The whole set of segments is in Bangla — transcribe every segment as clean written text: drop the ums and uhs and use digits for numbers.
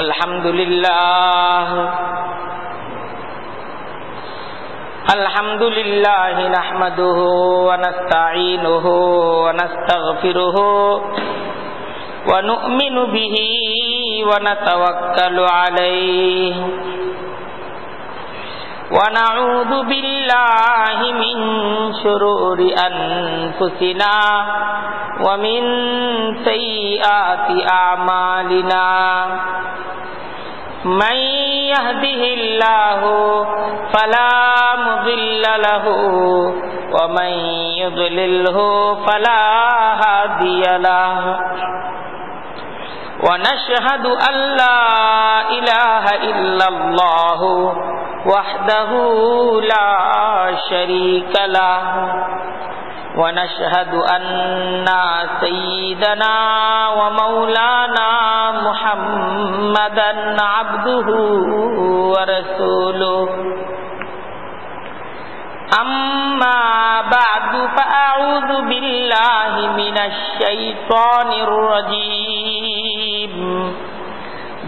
अल्हम्दुलिल्लाह नहमदुहु व नस्तईनुहु व नस्तगफिरुहु व नु'मिनु बिही व नतवक्कलु अलैहि व नऊज़ु बिल्लाहि मिन शुरूरि अनफुसिना व मिन सय्यिआति अमालिना मन यहदिहिल्लाहु फला मुदिल्ल लहु व मन युद्लिलहु फला हादिय लहु व नशहदु अल्ला इलाहा इल्लल्लाहु वहदहु ला शरीका लहु व नशहदु अन्ना सय्यिदना व मौलाना मुहम्मदन अब्दुहु व रसूलुहु अम्मा बअदु फअऊज़ु बिल्लाहि मिनश शैतानिर रजीम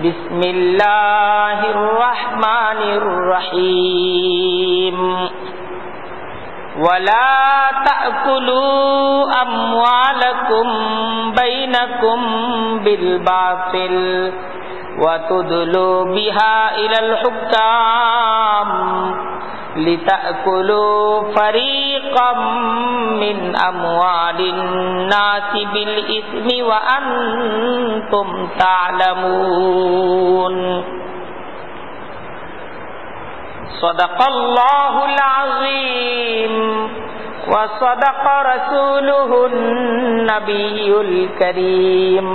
बिस्मिल्लाहिर रहमानिर रहीम वला तअकुलू अम्वालकुम बैनकुम बिल बातिल व तुदलू बिहा इलल हुक्काम लितअकुलू फरीक़म मिन अम्वालिन नासि बिल इस्मि व अंतुम तालमून सदक़ल्लाहुल अज़ीम व सदक़ रसूलुहुन नबियुल करीम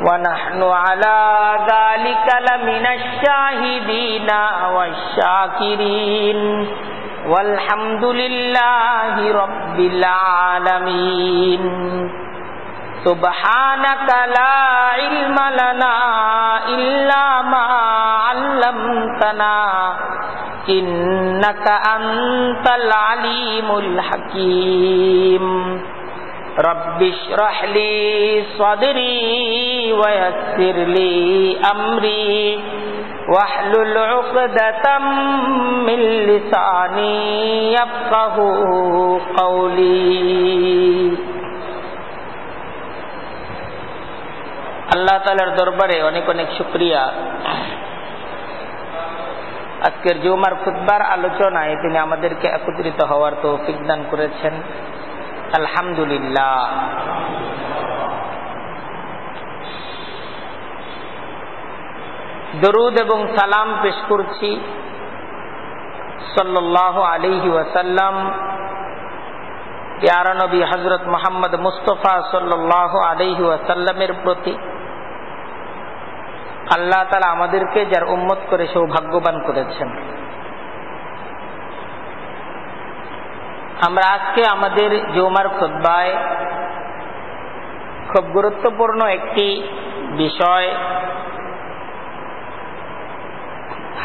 व नहनु अला ज़ालिका लमिनश शाहिदीना वश्शाकिरीन वल्हम्दुलिल्लाहि रब्बिल आलमीन सुब्हानका ला इल्म लना इल्ला मा अल्लमतना इन्नका अंतल अलीमुल हकीम रब्बिश्रह ली सदरी व यस्सिर ली अमरी वहलुल उक़दतम मिन लिसानी यफ़क़हू क़ौली। আল্লাহ তাআলার দরবারে অনেক অনেক শুকরিয়া। আজকের জুমার খুতবার আলোচনায় তিনি আমাদেরকে একত্রিত হওয়ার তৌফিক দান করেছেন, আলহামদুলিল্লাহ। দরুদ এবং সালাম পেশ করছি সাল্লাল্লাহু আলাইহি ওয়াসাল্লাম প্যারা নবী হযরত মুহাম্মদ মুস্তাফা সাল্লাল্লাহু আলাইহি ওয়াসাল্লামের প্রতি। আল্লাহ তাআলা আমাদেরকে যার উম্মত করে সৌভাগ্যবান করেছেন। আমরা আজকে আমাদের জুমার খুতবায় খুব গুরুত্বপূর্ণ একটি বিষয়,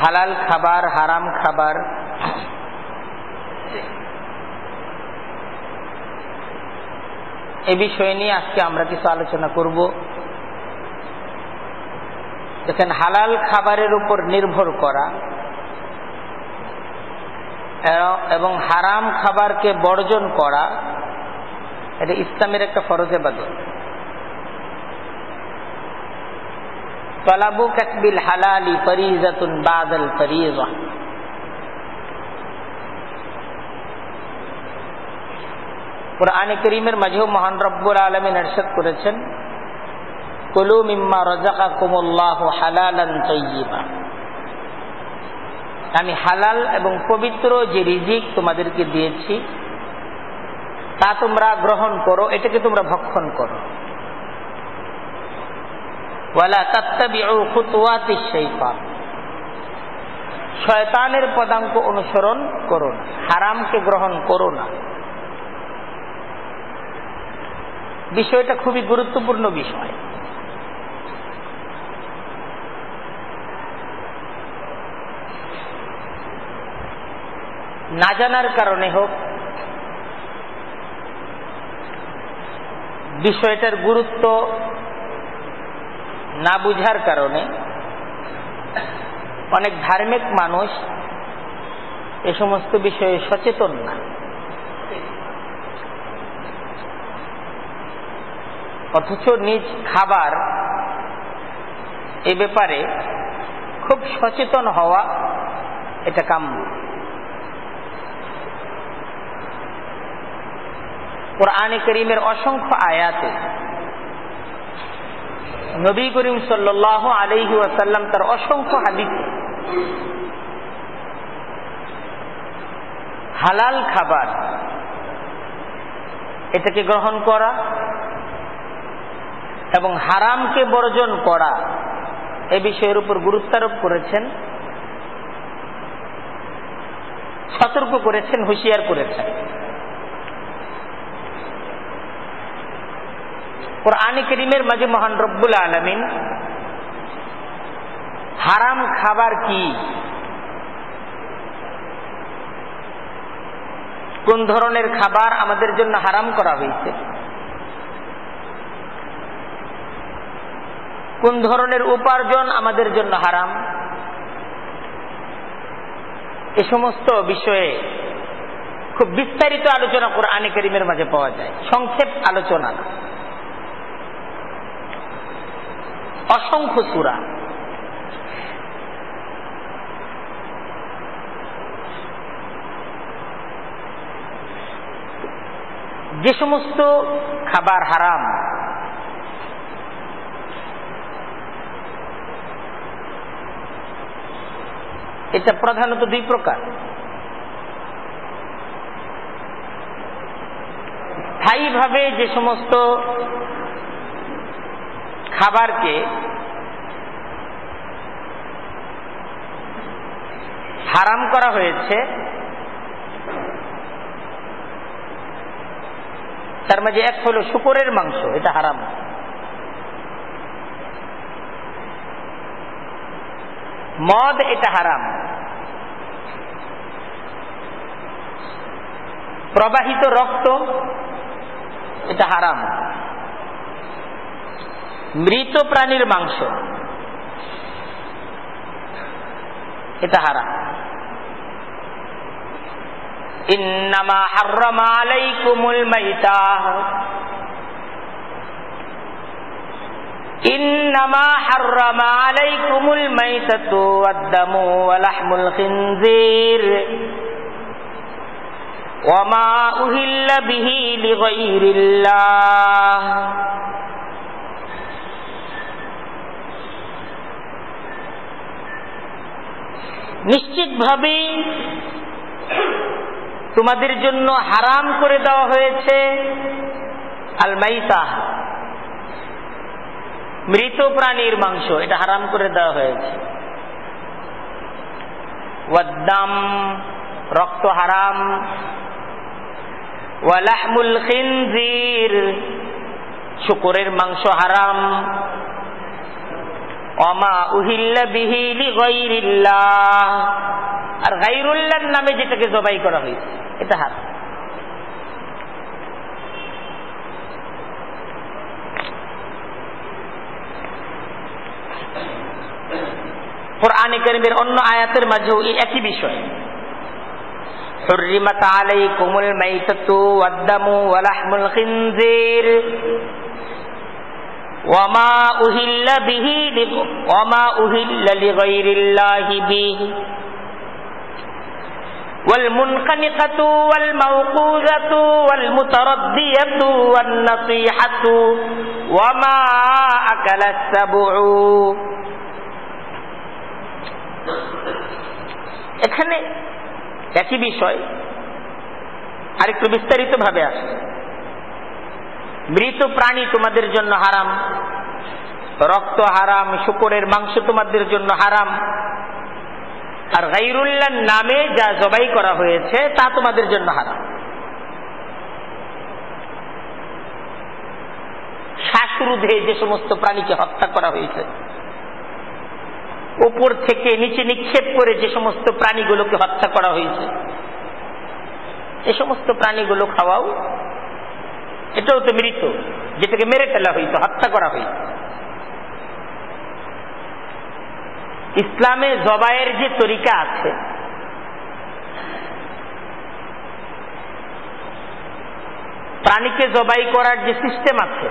হালাল খাবার হারাম খাবার, এই বিষয় নিয়ে আজকে আমরা কিছু আলোচনা করব। দেখেন, হালাল খাবারের উপর নির্ভর করা এবং হারাম খাবারকে বর্জন করা, এটা ইসলামের একটা ফরজ ইবাদত। তালাবু কাসবিল হালালি ফরিজাতুন বাদাল ফরিজা। কুরআনে কারীমের মাঝেও মহান রব্বুল আলামিন ইরশাদ করেছেন, কুলু মিম্মা রাযাকাকুমুল্লাহু হালালান তাইয়্যিবা। আমি হালাল এবং পবিত্র যে রিজিক তোমাদেরকে দিয়েছি তা তোমরা গ্রহণ করো, এটাকে তোমরা ভক্ষণ করো। ওয়ালা তাত্তাবিউ খুতুওয়াতিশ শাইতান, শয়তানের পদাঙ্ক অনুসরণ করো না, হারামকে গ্রহণ করো না। বিষয়টা খুবই গুরুত্বপূর্ণ বিষয়। না জানার কারণে হোক, বিষয়টার গুরুত্ব না বুঝার কারণে অনেক ধার্মিক মানুষ এ সমস্ত বিষয়ে সচেতন না। অথচ নিজ খাবার এ ব্যাপারে খুব সচেতন হওয়া এটা কাম্য। কুরআনে কারীমের অসংখ্য আয়াতে নবী করিম সাল্লাল্লাহু আলাইহি ওয়াসাল্লাম তার অসংখ্য হাদিসে হালাল খাবার এটাকে গ্রহণ করা এবং হারামকে বর্জন করা এ বিষয়ের উপর গুরুত্ব আরোপ করেছেন, সতর্ক করেছেন, হুঁশিয়ার করেছেন। কুরআনে কারীমের মাঝে মহান রব্বুল আলামিন হারাম খাবার কি, কোন ধরনের খাবার আমাদের জন্য হারাম করা হয়েছে, কোন ধরনের উপার্জন আমাদের জন্য হারাম, এ সমস্ত বিষয়ে খুব বিস্তারিত আলোচনা কুরআনে কারীমের মাঝে পাওয়া যায়। সংক্ষেপ আলোচনা, অসংখ্য সূরা। যে সমস্ত খাবার হারাম, এটা প্রধানত দুই প্রকার। স্থায়ীভাবে যে সমস্ত খাবারকে হারাম করা হয়েছে তার মাঝে এক হলো শূকরের মাংস, এটা হারাম। মদ এটা হারাম। প্রবাহিত রক্ত এটা হারাম। মৃত প্রাণীর মাংস এটা হারাম। ইন্নামা হাররামা আলাইকুমুল মাইতাহ ইন্নামা হাররামা আলাইকুমুল মাইতাতু ওয়াদ-দামু ওয়া লাহমুল খিনজির ওয়া মা উহিল্লা বিহি লিগাইরিল্লাহ। নিশ্চিতভাবে তোমাদের জন্য হারাম করে দেওয়া হয়েছে আল মাইতা, মৃত প্রাণীর মাংস, এটা হারাম করে দেওয়া হয়েছে। ওয়াদ-দাম, রক্ত হারাম। ওয়া লাহমুল খিনজির, শূকরের মাংস হারাম। ওয়া মা উহিল্লা বিহি লিগাইরিল্লাহ, আর গায়রুল্লাহর নামে যেটাকে জবাই করা হয়েছে এটা হারাম। কুরআনে কারীমের অন্য আয়াতের মাঝেও এই একই বিষয়। হুররিমাত আলাইকুমুল মাইতাতু ওয়াদ-দামু ওয়া লাহমুল খিনজির ওয়া মা উহিল্লা বিহি ওয়া মা উহিল্লা লিগাইরিল্লাহি বিহি ওয়াল মুনকানিকাতু ওয়াল মাওকুযাতু ওয়াল মুতারাদ্দিয়াতু ওয়ান নাসীহাতু ওয়া মা আকালাস সাবউ। এখানে একই বিষয় আরেকটু বিস্তারিত ভাবে আসে। মৃত প্রাণী তোমাদের জন্য হারাম, রক্ত হারাম, শূকরের মাংস তোমাদের জন্য হারাম, আর গায়রুল্লাহর নামে যা জবাই করা হয়েছে তা তোমাদের জন্য হারাম। শ্বাসরোধে যে সমস্ত প্রাণীকে হত্যা করা হয়েছে, উপর থেকে নিচে নিক্ষেপ করে যে সমস্ত প্রাণীগুলোকে হত্যা করা হয়েছে, এই সমস্ত প্রাণীগুলো খাওয়াও এটাও তো মৃত, যেটাকে মেরে ফেলা হয়েছে, হত্যা করা হয়েছে। ইসলামে জবাইয়ের যে তরিকা আছে, প্রাণীকে জবাই করার যে সিস্টেম আছে,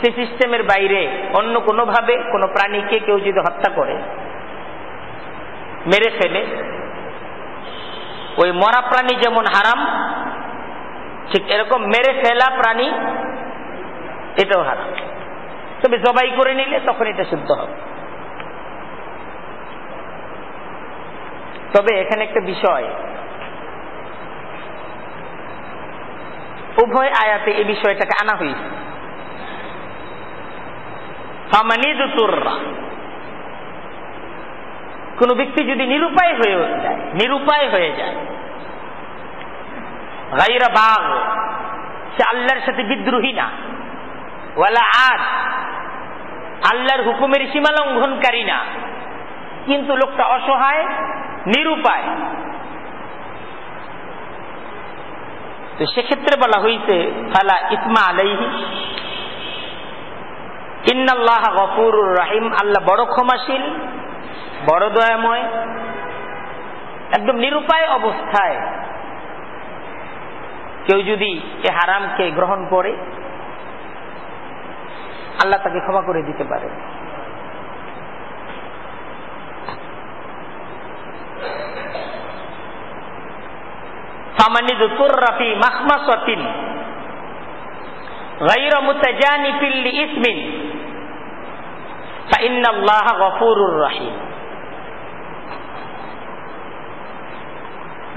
সেই সিস্টেমের বাইরে অন্য কোনোভাবে কোনো প্রাণীকে কেউ যদি হত্যা করে, মেরে ফেলে, ওই মরা প্রাণী যেমন হারাম, ঠিক এরকম মেরে ফেলা প্রাণী এটাও হারাম। তবে জবাই করে নিলে তখন এটা শুদ্ধ হবে। তবে এখানে একটা বিষয়, উভয় আয়াতে এই বিষয়টাকে আনা হয়েছে। কোন ব্যক্তি যদি নিরুপায় হয়ে যায়, গায়রা বাগ, সে আল্লাহর সাথে বিদ্রোহী না, ওয়ালা আদ, আল্লাহর হুকুমের সীমা লঙ্ঘনকারী না, কিন্তু লোকটা অসহায়, নিরুপায়, তো সেক্ষেত্রে বলা হইছে ফালা ইসমা আলাইহি ইন্নাল্লাহা গফুরুর রহিম, আল্লাহ বড় ক্ষমাশীল, বড় দয়াময়। একদম নিরুপায় অবস্থায় কেউ যদি এ হারামকে গ্রহণ করে, আল্লাহ তাকে ক্ষমা করে দিতে পারে। ফামানিদ তুররা ফি মাখমাসাতিন গায়রা মুতাজানিফিন লিইসমিন ফাইন্নাল্লাহা গফুরুর রহিম।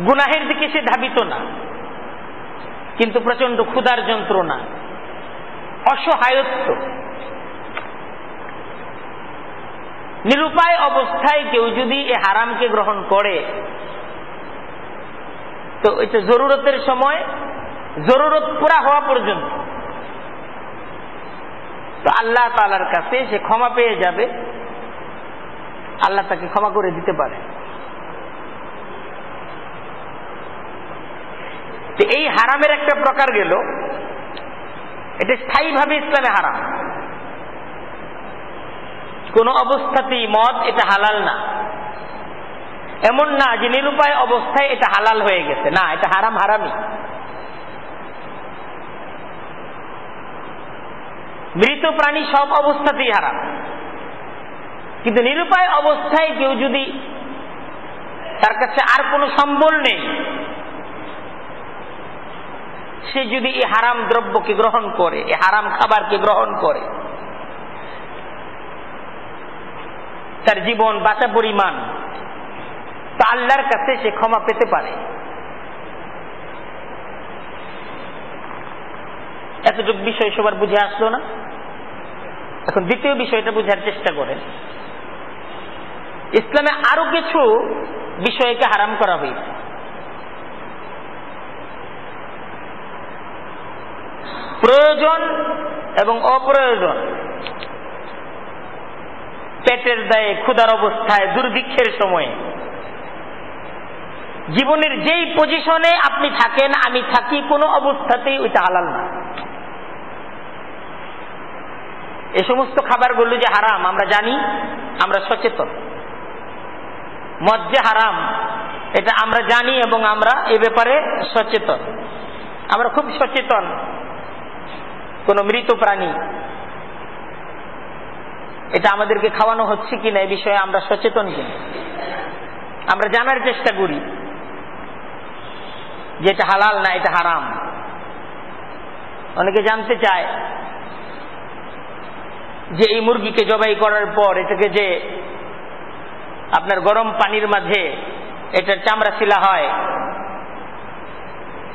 গুনাহের দিকে সে ধাবিত না, কিন্তু প্রচন্ড ক্ষুধার যন্ত্রণা, অসহায়ত্ব, নিরুপায় অবস্থায় কেউ যদি এ হারামকে গ্রহণ করে, তো এটা জরুরতের সময়, জরুরত পুরা হওয়া পর্যন্ত তো আল্লাহ তাআলার কাছে সে ক্ষমা পেয়ে যাবে, আল্লাহ তাকে ক্ষমা করে দিতে পারে। এই হারামের একটা প্রকার গেল, এটা স্থায়ীভাবে ইসলামে হারাম। কোন অবস্থাতেই মদ এটা হালাল না, এমন না যে নিরুপায় অবস্থায় এটা হালাল হয়ে গেছে, না, এটা হারাম, হারামই। মৃত প্রাণী সব অবস্থাতেই হারাম, কিন্তু নিরুপায় অবস্থায় কেউ যদি, তার কাছে আর কোনো সম্বল নেই, সে যদি এই হারাম দ্রব্যকে গ্রহণ করে, এই হারাম খাবারকে গ্রহণ করে, তার জীবন বাঁচা পরিমাণ, তো আল্লাহর কাছে সে ক্ষমা পেতে পারে। এতটুকু বিষয় সবার বুঝে আসলো না? এখন দ্বিতীয় বিষয়টা বুঝার চেষ্টা করেন। ইসলামে আরো কিছু বিষয়কে হারাম করা হয়েছে। প্রয়োজন এবং অপ্রয়োজন, পেটের দায়ে, ক্ষুধার অবস্থায়, দুর্ভিক্ষের সময়ে, জীবনের যেই পজিশনে আপনি থাকেন, আমি থাকি, কোনো অবস্থাতেই ওইটা হালাল না। এই সমস্ত খাবারগুলো যে হারাম আমরা জানি, আমরা সচেতন। মদ যে হারাম এটা আমরা জানি এবং আমরা এ ব্যাপারে সচেতন। আমরা খুব সচেতন। কোন মৃত প্রাণী এটা আমাদেরকে খাওয়ানো হচ্ছে কিনা এই বিষয়ে আমরা সচেতন কিনা, আমরা জানার চেষ্টা করি যে এটা হালাল না, এটা হারাম। অনেকে জানতে চায় যে এই মুরগিকে জবাই করার পর এটাকে যে আপনার গরম পানির মাঝে এটার চামড়া ছিলা হয়,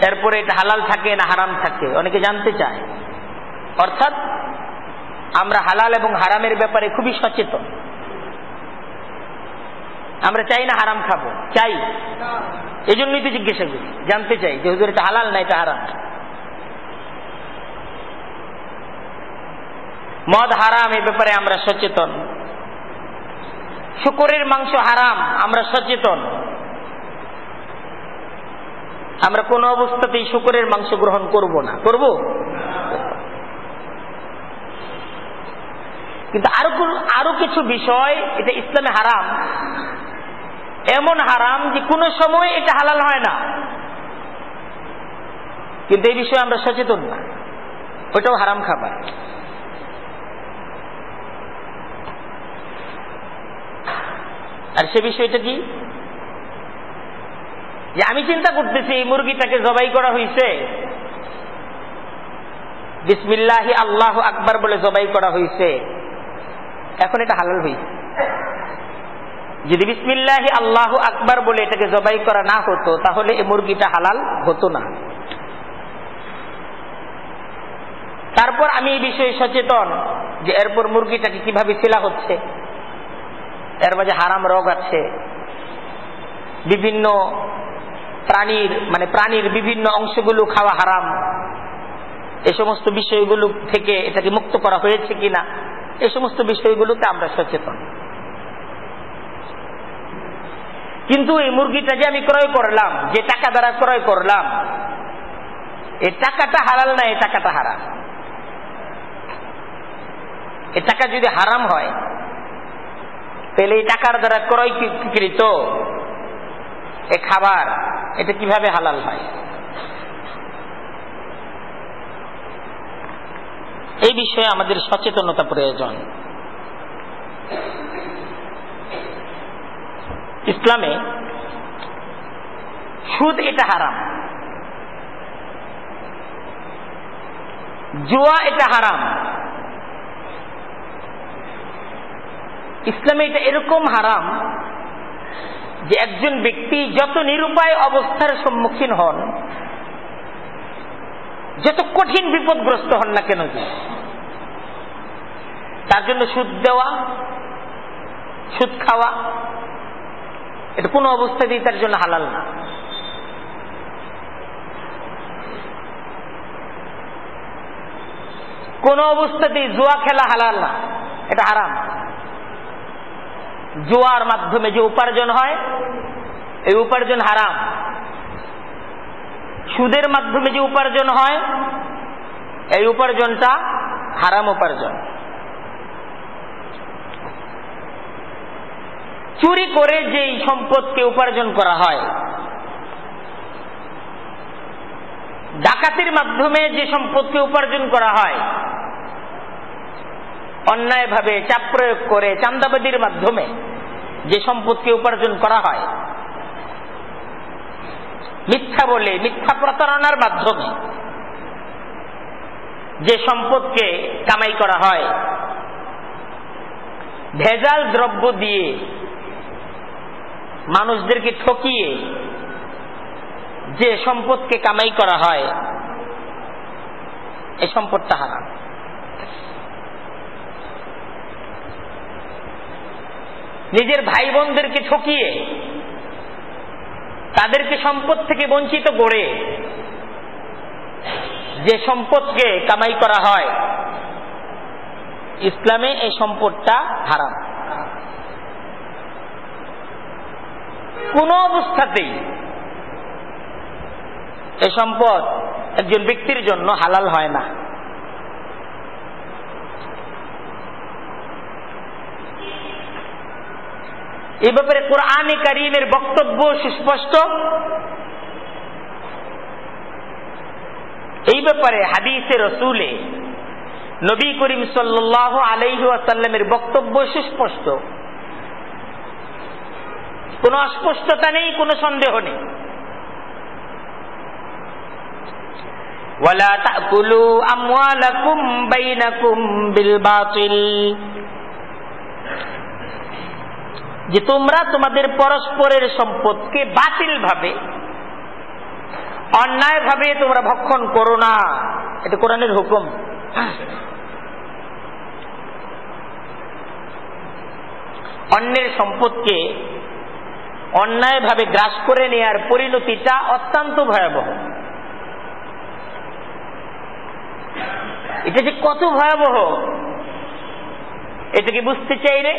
এরপরে এটা হালাল থাকে না হারাম থাকে, অনেকে জানতে চায়। অর্থাৎ আমরা হালাল এবং হারামের ব্যাপারে খুবই সচেতন। আমরা চাই না হারাম খাবো, চাই, এই জন্যই তো জিজ্ঞাসা করি, জানতে চাই যে হুজুর এটা হালাল না এটা হারাম। মদ হারাম এই ব্যাপারে আমরা সচেতন। শূকরের মাংস হারাম আমরা সচেতন। আমরা কোন অবস্থাতেই শূকরের মাংস গ্রহণ করব না, করব। কিন্তু আরো কিছু বিষয় এটা ইসলামে হারাম, এমন হারাম যে কোনো সময় এটা হালাল হয় না, কিন্তু এই বিষয়ে আমরা সচেতন না, ওটাও হারাম খাবার। আর সে বিষয়টা কি, যে আমি চিন্তা করতেছি এই মুরগিটাকে জবাই করা হয়েছে, বিসমিল্লাহি আল্লাহু আকবার বলে জবাই করা হয়েছে, এখন এটা হালাল হয়েছে। যদি বিসমিল্লাহি আল্লাহু আকবার বলে এটাকে জবাই করা না হতো তাহলে এই মুরগিটা হালাল হতো না। তারপর আমি এই বিষয়ে সচেতন যে এরপর মুরগিটাকে কিভাবে ছিলা হচ্ছে, এর মাঝে হারাম রোগ আছে, বিভিন্ন প্রাণীর বিভিন্ন অংশগুলো খাওয়া হারাম, এই সমস্ত বিষয়গুলো থেকে এটাকে মুক্ত করা হয়েছে কিনা, এই সমস্ত বিষয়গুলোতে আমরা সচেতন। কিন্তু এই মুরগিটা যে আমি ক্রয় করলাম, যে টাকা দ্বারা ক্রয় করলাম, এই টাকাটা হালাল না, এই টাকাটা হারাম। এই টাকা যদি হারাম হয় তাহলে এই টাকার দ্বারা ক্রয়কৃত এ খাবার এটা কিভাবে হালাল হয়? এই বিষয়ে আমাদের সচেতনতা প্রয়োজন। ইসলামে সুদ এটা হারাম, জুয়া এটা হারাম। ইসলামে এটা এরকম হারাম যে একজন ব্যক্তি যত নিরুপায় অবস্থার সম্মুখীন হন, যত কঠিন বিপদগ্রস্ত হন না কেন, তার জন্য সুদ দেওয়া, সুদ খাওয়া এটা কোনো অবস্থাতেই তার জন্য হালাল না। কোন অবস্থাতেই জুয়া খেলা হালাল না, এটা হারাম। জুয়ার মাধ্যমে যে উপার্জন হয় এই উপার্জন হারাম। সুদের মাধ্যমে যে উপার্জন হয় এই উপার্জনটা হারাম উপার্জন। চুরি করে যেই সম্পদকে উপার্জন করা হয়, ডাকাতির মাধ্যমে যে সম্পদকে উপার্জন করা হয়, অন্যায়ভাবে চাপ প্রয়োগ করে চাঁদাবাজির মাধ্যমে যে সম্পদকে উপার্জন করা হয়, মিথ্যা বলে মিথ্যা প্রতারণার মাধ্যমে যে সম্পদকে কামাই করা হয়, ভেজাল দ্রব্য দিয়ে মানুষদেরকে ঠকিয়ে যে সম্পদকে কামাই করা হয়, এই সম্পদটা হারাম। নিজের ভাই বোনদেরকে ঠকিয়ে তাদেরকে সম্পদ থেকে বঞ্চিত করে যে সম্পদকে কামাই করা হয়, ইসলামে এই সম্পদটা হারাম। কোন অবস্থাতেই এই সম্পদ একজন ব্যক্তির জন্য হালাল হয় না। এই ব্যাপারে কোরআনে কারীমের বক্তব্য সুস্পষ্ট। এই ব্যাপারে হাদিসে রসুলে নবী করিম সাল্লাল্লাহু আলাইহি ওয়াসাল্লামের বক্তব্য সুস্পষ্ট, কোনো অস্পষ্টতা নেই, কোনো সন্দেহ নেই। ওয়ালা তাকুলু আমওয়ালাকুম বাইনাকুম বিল বাতিল, যে তোমরা তোমাদের পরস্পরের সম্পদকে বাতিল ভাবে, অন্যায় ভাবে তোমরা ভক্ষণ করো না, এটা কোরআনের হুকুম। অন্যের সম্পদকে অন্যায় ভাবে গ্রাস করে নেয়ার পরিণতিটা অত্যন্ত ভয়াবহ। এটা যে কত ভয়াবহ এটাকে বুঝতে চাইলে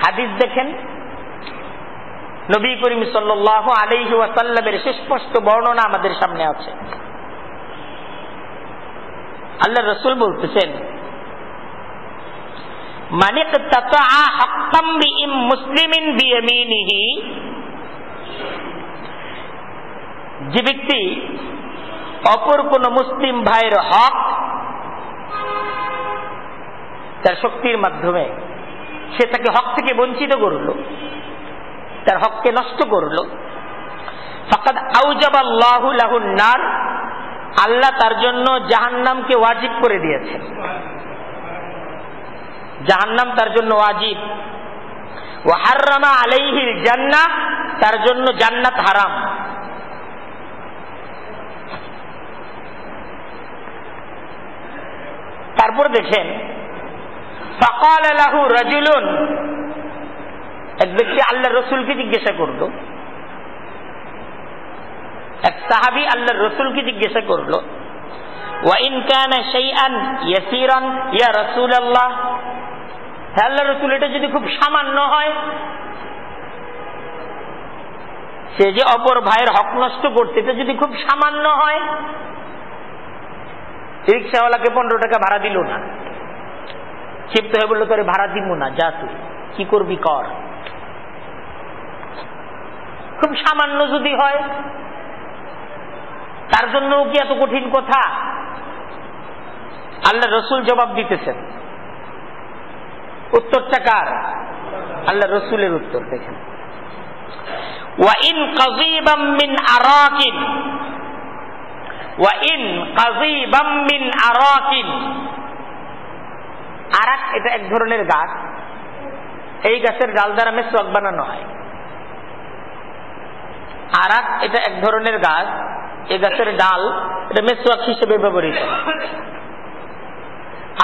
হাদিস দেখেন। নবী করিম সাল্লাল্লাহু আলাইহি ওয়াসাল্লামের সুস্পষ্ট বর্ণনা আমাদের সামনে আছে। আল্লাহর রাসূল বলতেছেন, মান ইকতাতাআ হাক্কাম মুসলিমিন বিয়ামিনিহি, যে ব্যক্তি অপর কোন মুসলিম ভাইয়ের হক তার শক্তির মাধ্যমে সে তাকে হক থেকে বঞ্চিত করল, তার হককে নষ্ট করল, ফাকাদ আউজাবাল্লাহু লাহুন নার, আল্লাহ তার জন্য জাহান্নামকে ওয়াজিব করে দিয়েছেন। জাহান্নাম তার জন্য ওয়াজিব। ওয়া হাররামা আলাইহিল জান্নাহ, তার জন্য জান্নাত হারাম। তারপর দেখেন, ফাকাল লাহু রাজুলুন, এক ব্যক্তি আল্লাহর রাসূলকে জিজ্ঞাসা করলো, এক সাহাবী আল্লাহর রাসূলকে জিজ্ঞাসা করলো, ওয়া ইন কানা শাইআন ইয়াসীরান ইয়া রাসূলুল্লাহ, হে আল্লাহর রাসূল, এটা যদি খুব সামান্য হয়, সে যে অপর ভাইয়ের হক নষ্ট করতে, এটা যদি খুব সামান্য হয়, রিক্সাওয়ালাকে 15 টাকা ভাড়া দিল না, ক্ষিপ্ত হয়ে বললো তোরে ভাড়া দিব না, যা তুই কি করবি কর। খুব সামান্য যদি হয়, তার জন্য কি এত কঠিন কথা? আল্লাহ রসুল জবাব দিতেছেন। উত্তরটা কার? আল্লাহ রসুলের উত্তর দেখেন, ওয়া ইন কাযীবাম মিন আরাকিন, ওয়া ইন কাযীবাম মিন আরাকিন। আরাক এটা এক ধরনের গাছ, এই গাছের ডাল দ্বারা মেসওয়াক বানানো হয়। আরাক এটা এক ধরনের গাছ, এই গাছের ডাল এটা মেসওয়াক হিসেবে ব্যবহৃত হয়।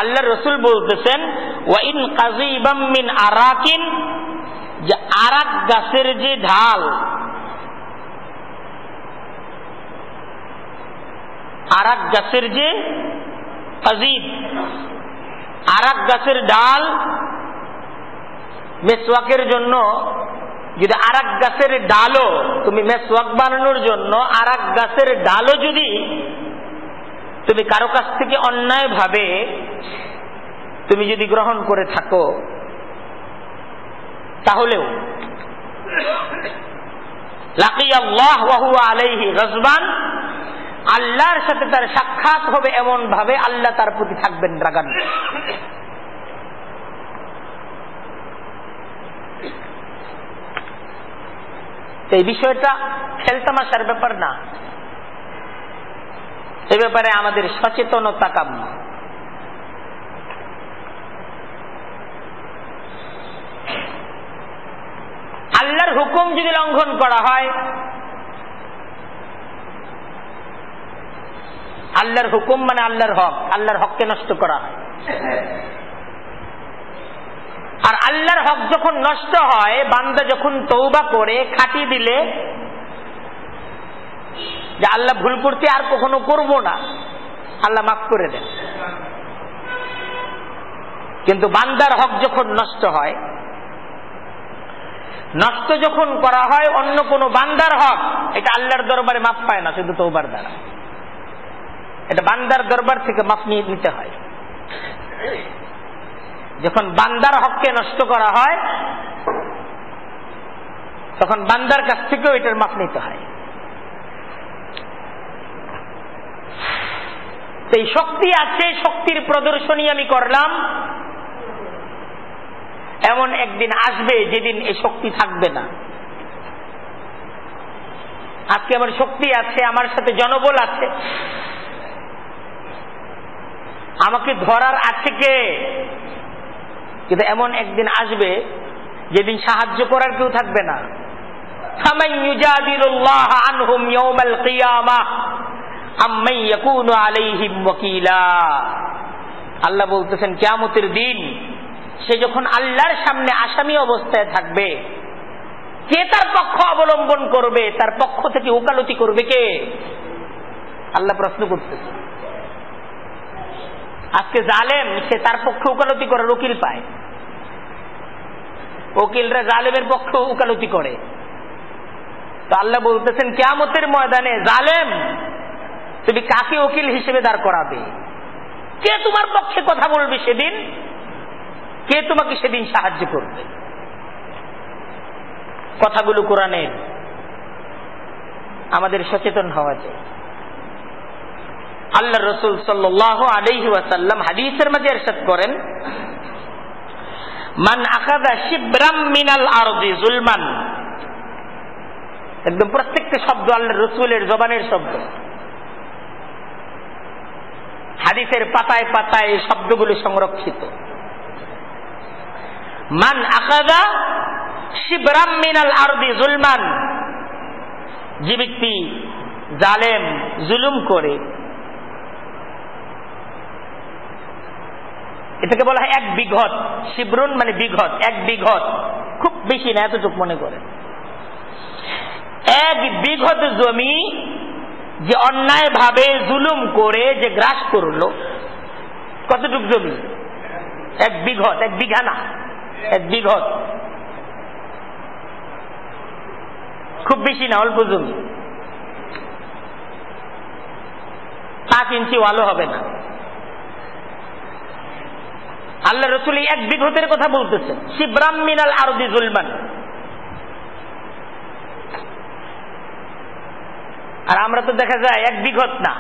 আল্লাহ রসুল বলতেছেন, ওয়া ইন কাযীবাম মিন আরাকিন, যে আরাক গাছের যে ঢাল, আরাক গাছের যে কাযীব, আরাক গাছের ডাল মেসওয়াকের জন্য, যদি আরাক গাছের ডালও তুমি মেসওয়াক বানানোর জন্য আরাক গাছের ডালও যদি তুমি কারো কাছ থেকে অন্যায় ভাবে তুমি যদি গ্রহণ করে থাকো, তাহলেও লাকিয়াল্লাহ ওয়া হুয়া আলাইহি গাজবান, আল্লাহর সাথে তার সাক্ষাৎ হবে এমন ভাবে আল্লাহ তার প্রতি থাকবেন রাগান্বিত। এই বিষয়টা খেলতামাশার ব্যাপার না, এ ব্যাপারে আমাদের সচেতনতা কাম্য। আল্লাহর হুকুম যদি লঙ্ঘন করা হয়, আল্লাহর হুকুম মানে আল্লাহর হক, আল্লাহর হককে নষ্ট করা হয়। আর আল্লাহর হক যখন নষ্ট হয়, বান্দা যখন তওবা করে খাঁটি দিলে যে আল্লাহ ভুল করতে আর কখনো করব না, আল্লাহ মাফ করে দেন। কিন্তু বান্দার হক যখন নষ্ট হয়, নষ্ট যখন করা হয় অন্য কোনো বান্দার হক, এটা আল্লাহর দরবারে মাফ পায় না শুধু তওবার দ্বারা, এটা বান্দার দরবার থেকে মাফ নিয়ে নিতে হয়। যখন বান্দার হককে নষ্ট করা হয়, তখন বান্দার কাছ থেকেও এটার মাফ নিতে হয়। এই শক্তি আছে, শক্তির প্রদর্শনী আমি করলাম, এমন একদিন আসবে যেদিন এই শক্তি থাকবে না। আজকে আমার শক্তি আছে, আমার সাথে জনবল আছে, আমাকে ধরার আছে কে, কিন্তু এমন একদিন আসবে যেদিন সাহায্য করার কেউ থাকবে না। ফামান ইউজাদিলুল্লাহ আনহুম ইয়াউমাল কিয়ামাহ আম্মান ইয়াকুনু আলাইহিম ওয়াকিলা। আল্লাহ বলতেছেন কিয়ামতের দিন সে যখন আল্লাহর সামনে আসামি অবস্থায় থাকবে, কে তার পক্ষ অবলম্বন করবে, তার পক্ষ থেকে ওকালতি করবে কে? আল্লাহ প্রশ্ন করতেছে। আজকে জালেম, সে তার পক্ষে ওকালতি করার উকিল পায়, উকিলরা জালেমের পক্ষে ওকালতি করে। তো আল্লাহ বলতেছেন কিয়ামতের ময়দানে জালেম তুমি কাকে উকিল হিসেবে দাঁড় করাবে, কে তোমার পক্ষে কথা বলবে সেদিন? কে তোমাকে সেদিন সাহায্য করবে? কথাগুলো কোরআনের, আমাদের সচেতন হওয়া চাই। আল্লাহ রাসূল সাল্লাল্লাহু আলাইহি ওয়াসাল্লাম হাদিসের মাঝে ইরশাদ করেন, মান আখাযা শিবরাম মিনাল আরদি যুলমান। একদম প্রত্যেকটা শব্দ আল্লাহর রাসূলের জবানের শব্দ। হাদিসের পাতায় পাতায় এই শব্দগুলো সংরক্ষিত। মান আখাযা শিবরাম মিনাল আরদি যুলমান, যে ব্যক্তি জালেম জুলুম করে, এটাকে বলা হয় এক বিঘত। শিবরুন মানে বিঘত, এক বিঘত, খুব বেশি না, এতটুকু মনে করে। এক বিঘত জমি যে অন্যায় ভাবে জুলুম করে যে গ্রাস করলো, কতটুক জমি? এক বিঘত, এক বিঘা না, এক বিঘত, খুব বেশি না, অল্প জমি, 5 ইঞ্চি ওয়ালও হবে না। আল্লাহ রাসূল এক বিঘতের কথা বলতেছেন, শিবরাম মিনাল আরদি যুলমান। আর আমরা তো দেখা যায় এক বিঘত না,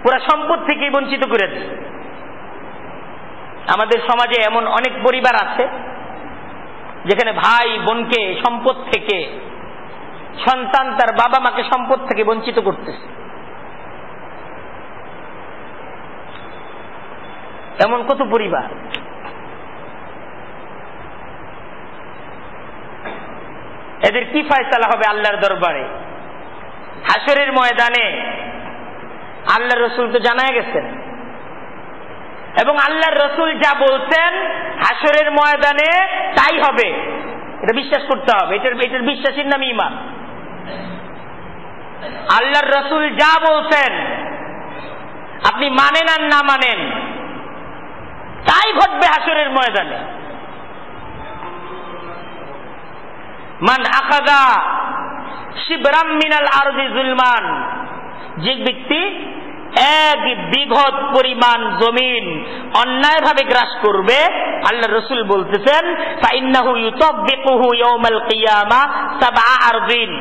পুরা সম্পদ থেকে বঞ্চিত করে দিই। আমাদের সমাজে এমন অনেক পরিবার আছে যেখানে ভাই বোনকে সম্পদ থেকে, সন্তান তার বাবা মাকে সম্পদ থেকে বঞ্চিত করতেছে। এমন কত পরিবার। এদের কি ফয়সালা হবে আল্লাহর দরবারে? হাসরের ময়দানে আল্লাহর রাসূল তো জানায় গেছেন, এবং আল্লাহর রাসূল যা বলছেন হাসরের ময়দানে তাই হবে, এটা বিশ্বাস করতে হবে। এটার বিশ্বাসের নাম ঈমান। আল্লাহর রাসূল যা বলছেন, আপনি মানেন আর না মানেন, তাই ঘটবে হাসরের ময়দানে। মান আখাযা শিবরাম মিনাল আরদি যুলমান, যে ব্যক্তি এক বিঘত পরিমাণ জমিন অন্যায়ভাবে গ্রাস করবে, আল্লাহ রাসূল বলতেছেন, ফাইন্নাহু ইউতাব্বিকুহু ইয়াউমাল কিয়ামা সাবআ আরদিন,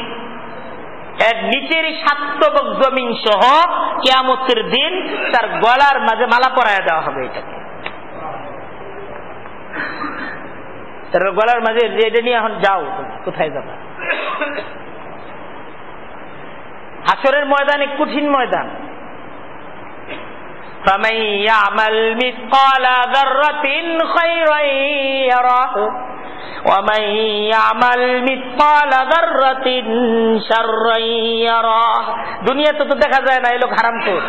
এর নিচের 7 তবক জমিন সহ কিয়ামতের দিন তার গলার মাঝে মালা পরায়া দেওয়া হবে। এটাকে তার গলার মাঝে এটা নিয়ে এখন যাও, কোথায় যাবা? হাসরের ময়দানে কঠিন ময়দান। فَمَن يَعْمَلْ مِثْقَالَ ذَرَّةٍ خَيْرًا يَرَهُ وَمَن يَعْمَلْ مِثْقَالَ ذَرَّةٍ شَرًّا يَرَهُ। দুনিয়াতে তো দেখা যায় না এই লোক হারামখোর,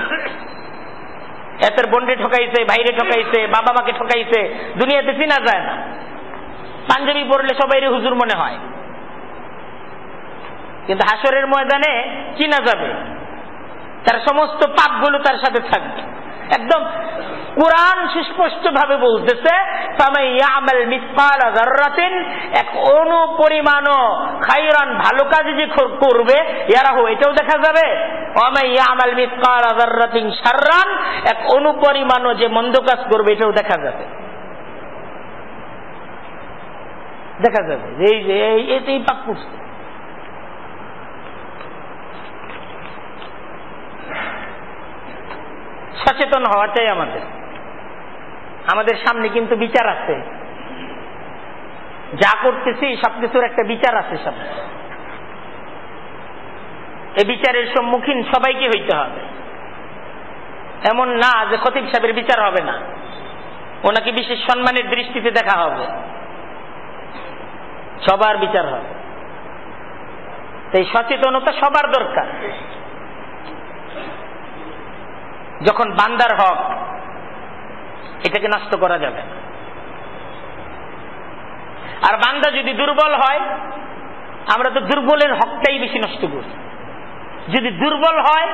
এতের বোনকে ঠকাইছে, ভাইরে ঠকাইছে, বাবা মাকে ঠকাইছে, দুনিয়াতে চিনা যায় না। পাঞ্জাবি পরলে সবাই হুজুর মনে হয়, কিন্তু হাসরের ময়দানে চিনা যাবে, তার সমস্ত পাপগুলো তার সাথে থাকবে। একদম কুরআন সুস্পষ্ট ভাবে বলতেছে, ফামান ইয়ামাল মিসকালা যাররাতিন, এক অণু পরিমাণও খায়রান, ভালো কাজ যে করবে, ইয়ারাহু, এটাও দেখা যাবে। ওয়ামান ইয়ামাল মিসকালা যাররাতিন শাররান, এক অণু পরিমাণও যে মন্দ কাজ করবে, এটাও দেখা যাবে। দেখা যাবে যে এই পাপ করছে। সচেতন হওয়া চাই আমাদের সামনে কিন্তু বিচার আছে, যা করতেছি সবকিছুর একটা বিচার আছে সামনে। এই বিচারের সম্মুখীন সবাইকে হইতে হবে। এমন না যে খতিব সাহেবের বিচার হবে না, ওনাকে বিশেষ সম্মানের দৃষ্টিতে দেখা হবে, সবার বিচার হবে। এই সচেতনতা সবার দরকার। যখন বান্দার হক, এটাকে নষ্ট করা যাবে না। আর বান্দা যদি দুর্বল হয়, আমরা তো দুর্বলের হকটাই বেশি নষ্ট করি। যদি দুর্বল হয়,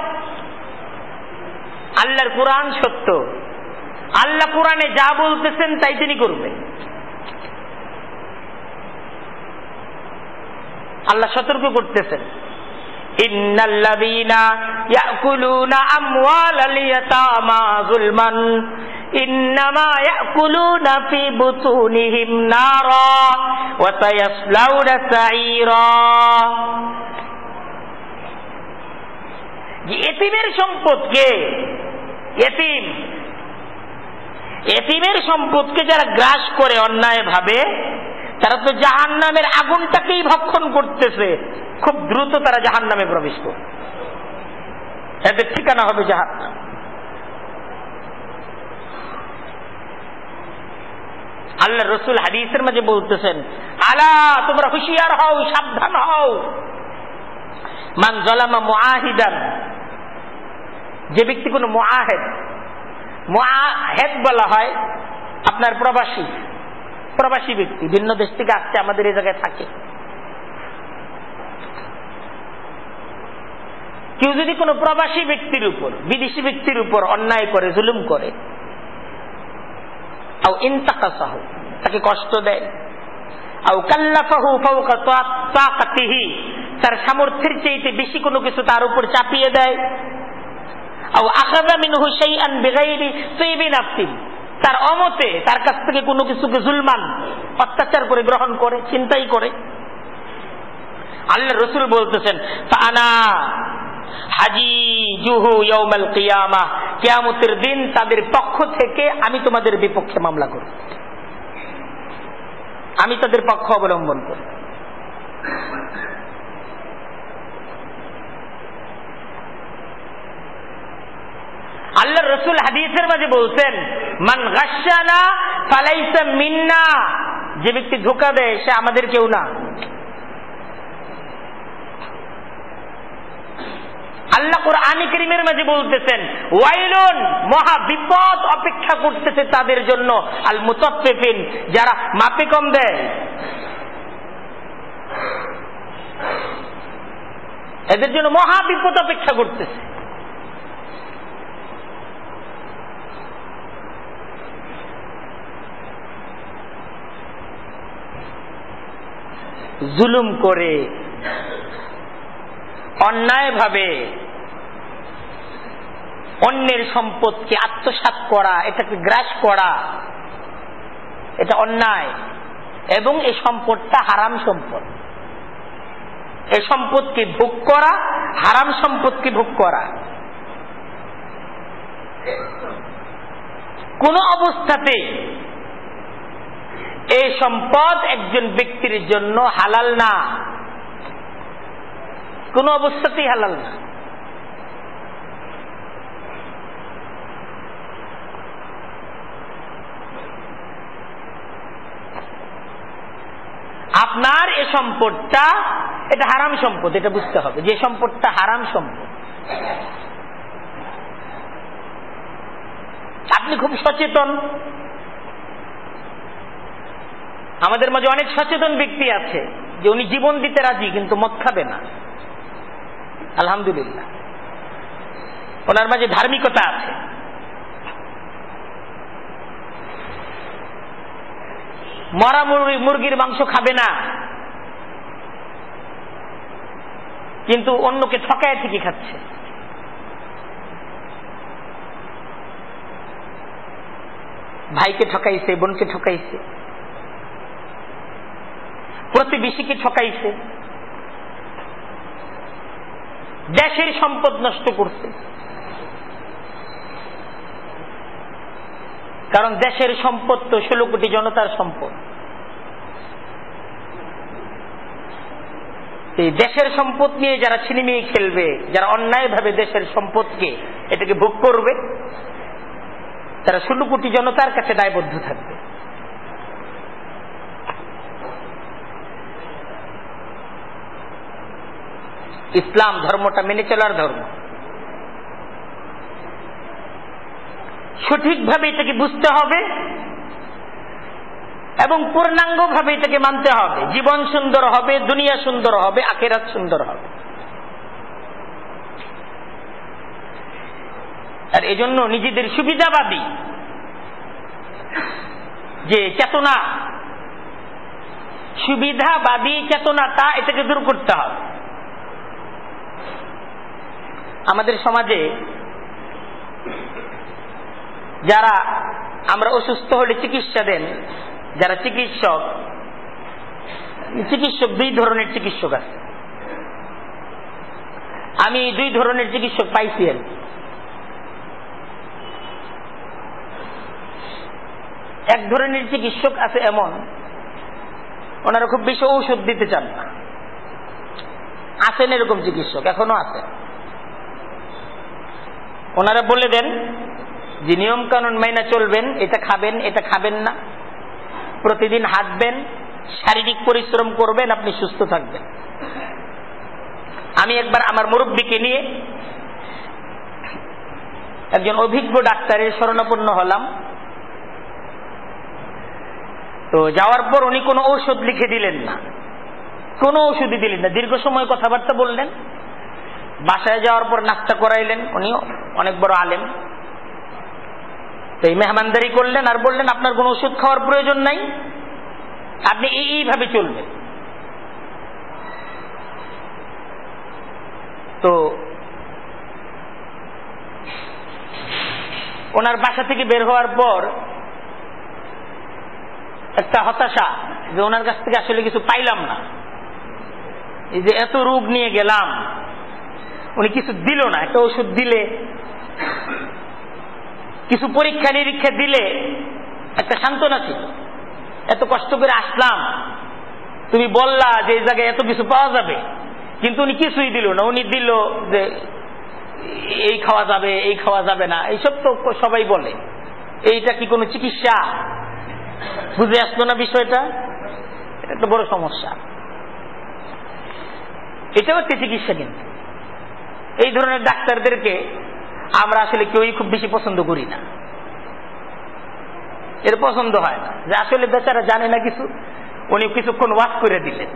আল্লাহর কোরআন সত্য, আল্লাহ কোরআনে যা বলতেছেন তাই তিনি করবেন। আল্লাহ সতর্ক করতেছেন, ইন্নাল্লাযীনা ইয়াকুলুনা আমওয়ালাল ইয়াতামা যুলমান ইন্নামা ইয়াকুলুনা ফি বুতুনিহিম নারা ওয়া সায়াসলাউনা সাঈরা। এতিমের সম্পদকে, এতিমের সম্পদকে যারা গ্রাস করে অন্যায় ভাবে, তারা তো জাহান্নামের আগুনটাকেই ভক্ষণ করতেছে। খুব দ্রুত তারা জাহান্নামে প্রবেশ করে, এদের ঠিকানা হবে জাহান্নাম। আল্লাহ রসুল হাদিসের মাঝে বলতেছেন, আলা তোমরা হুঁশিয়ার হও, সাবধান হও। মান যালামা মুআহিদান, যে ব্যক্তি কোন মুআহেদ বলা হয় আপনার প্রবাসী ব্যক্তি, ভিন্ন দেশ থেকে আসছে, আমাদের এই জায়গায় থাকে। কেউ যদি কোনো প্রবাসী ব্যক্তির উপর, বিদেশি ব্যক্তির উপর অন্যায় করে, জুলুম করে, আও ইনতাকাসাহু, তাকে কষ্ট দেয়, আও কাল্লাফাহু ফাওকা তাকাতিহি, তার সামর্থ্যের চাইতে বেশি কোনো কিছু তার উপর চাপিয়ে দেয়, আও আখাযা মিনহু শাইআন বিগাইরি তাইবি নাফসিন, তার অমতে তার কাছ থেকে কোনো কিছুকে জুলমান, অত্যাচার করে গ্রহণ করে, চিন্তাই করে। আল্লাহ রাসূল বলতেছেন, ফাআনা হাজিজুহু ইয়াউমাল কিয়ামাহ, কিয়ামতের দিন তাদের পক্ষ থেকে আমি তোমাদের বিপক্ষে মামলা করব, আমি তাদের পক্ষ অবলম্বন করব। আল্লাহ রাসূল হাদিসের মাঝে বলছেন, মান গাশশানা ফালাইসা মিন্না, যে ব্যক্তি ধোঁকা দেয় সে আমাদের কেউ না। আল্লাহ কুরআনে কারীমের মাঝে বলতেছেন, ওয়াইলুন, মহা বিপদ অপেক্ষা করতেছে তাদের জন্য, আল মুতাফফিফিন, যারা মাপে কম দেয়, এদের জন্য মহা বিপদ অপেক্ষা করতেছে। জুলুম করে, অন্যায় ভাবে অন্যের সম্পদকে আত্মসাৎ করা, এটাকে গ্রাস করা, এটা অন্যায়। এবং এই সম্পদটা হারাম সম্পদ, এই সম্পদকে ভোগ করা, হারাম সম্পদকে ভোগ করা, কোন অবস্থাতে এই সম্পদ একজন ব্যক্তির জন্য হালাল না, কোন অবস্থাতেই হালাল না। আপনার এই সম্পদটা, এটা হারাম সম্পদ, এটা বুঝতে হবে যে সম্পদটা হারাম সম্পদ। আপনি খুব সচেতন, আমাদের মাঝে অনেক সচেতন ব্যক্তি আছে যে উনি জীবন দিতে রাজি কিন্তু মদ খাবে না, আলহামদুলিল্লাহ, ওনার মাঝে ধার্মিকতা আছে। মরা মুরগির মাংস খাবে না, কিন্তু অন্যকে ঠকায় ঠিকই খাচ্ছে। ভাইকে ঠকাইছে, বোনকে ঠকাইছে, প্রতিবেশীকে ঠকাইছে, দেশের সম্পদ নষ্ট করছে। কারণ দেশের সম্পদ তো 16 কোটি জনতার সম্পদ। এই দেশের সম্পদ নিয়ে যারা ছিনিমিনি খেলবে, যারা অন্যায়ভাবে দেশের সম্পদকে এটাকে ভোগ করবে, তারা 16 কোটি জনতার কাছে দায়বদ্ধ থাকবে। ইসলাম ধর্মটা মেনে চলার ধর্ম, সঠিকভাবে এটাকে বুঝতে হবে এবং পূর্ণাঙ্গভাবে এটাকে মানতে হবে। জীবন সুন্দর হবে, দুনিয়া সুন্দর হবে, আখিরাত সুন্দর হবে। আর এজন্য নিজেদের সুবিধাবাদী যে চেতনা, সুবিধাবাদী চেতনাটা, এটাকে দূর করতে হবে। আমাদের সমাজে যারা আমরা অসুস্থ হলে চিকিৎসা দেন যারা চিকিৎসক, দুই ধরনের চিকিৎসক আছে। আমি দুই ধরনের চিকিৎসক পাইছি আর কি। এক ধরনের চিকিৎসক আছে এমন, ওনারা খুব বেশি ঔষধ দিতে চান না। আছেন এরকম চিকিৎসক, এখনো আছেন। ওনারা বলে দেন যে নিয়ম কানুন মাইনা চলবেন, এটা খাবেন, এটা খাবেন না, প্রতিদিন হাঁটবেন, শারীরিক পরিশ্রম করবেন, আপনি সুস্থ থাকবেন। আমি একবার আমার মুরব্বীকে নিয়ে একজন অভিজ্ঞ ডাক্তারের শরণাপন্ন হলাম। তো যাওয়ার পর উনি কোনো ঔষধ লিখে দিলেন না, কোনো ওষুধই দিলেন না। দীর্ঘ সময় কথাবার্তা বললেন। বাসায় যাওয়ার পর নাস্তা করাইলেন, উনিও অনেক বড় আলেম। তো এই মেহমানদারি করলেন আর বললেন আপনার কোনো ওষুধ খাওয়ার প্রয়োজন নাই, আপনি এইভাবে চলবেন। তো ওনার বাসা থেকে বের হওয়ার পর একটা হতাশা যে ওনার কাছ থেকে আসলে কিছু পাইলাম না। এই যে এত রোগ নিয়ে গেলাম, উনি কিছু দিল না। একটা ওষুধ দিলে, কিছু পরীক্ষা নিরীক্ষা দিলে একটা সান্ত্বনা ছিল। এত কষ্ট করে আসলাম, তুমি বললা যে এই জায়গায় এত কিছু পাওয়া যাবে, কিন্তু উনি কিছুই দিল না। উনি দিল যে এই খাওয়া যাবে, এই খাওয়া যাবে না, এইসব তো সবাই বলে। এইটা কি কোনো চিকিৎসা? বুঝে আসলো না বিষয়টা। এটা একটা বড় সমস্যা। এটাও একটা চিকিৎসা। কিন্তু এই ধরনের ডাক্তারদেরকে আমরা আসলে কেউই খুব বেশি পছন্দ করি না। এর পছন্দ হয় না যে আসলে বেচারা জানে না কিছু, উনি কিছুক্ষণ ওয়াজ করে দিলেন।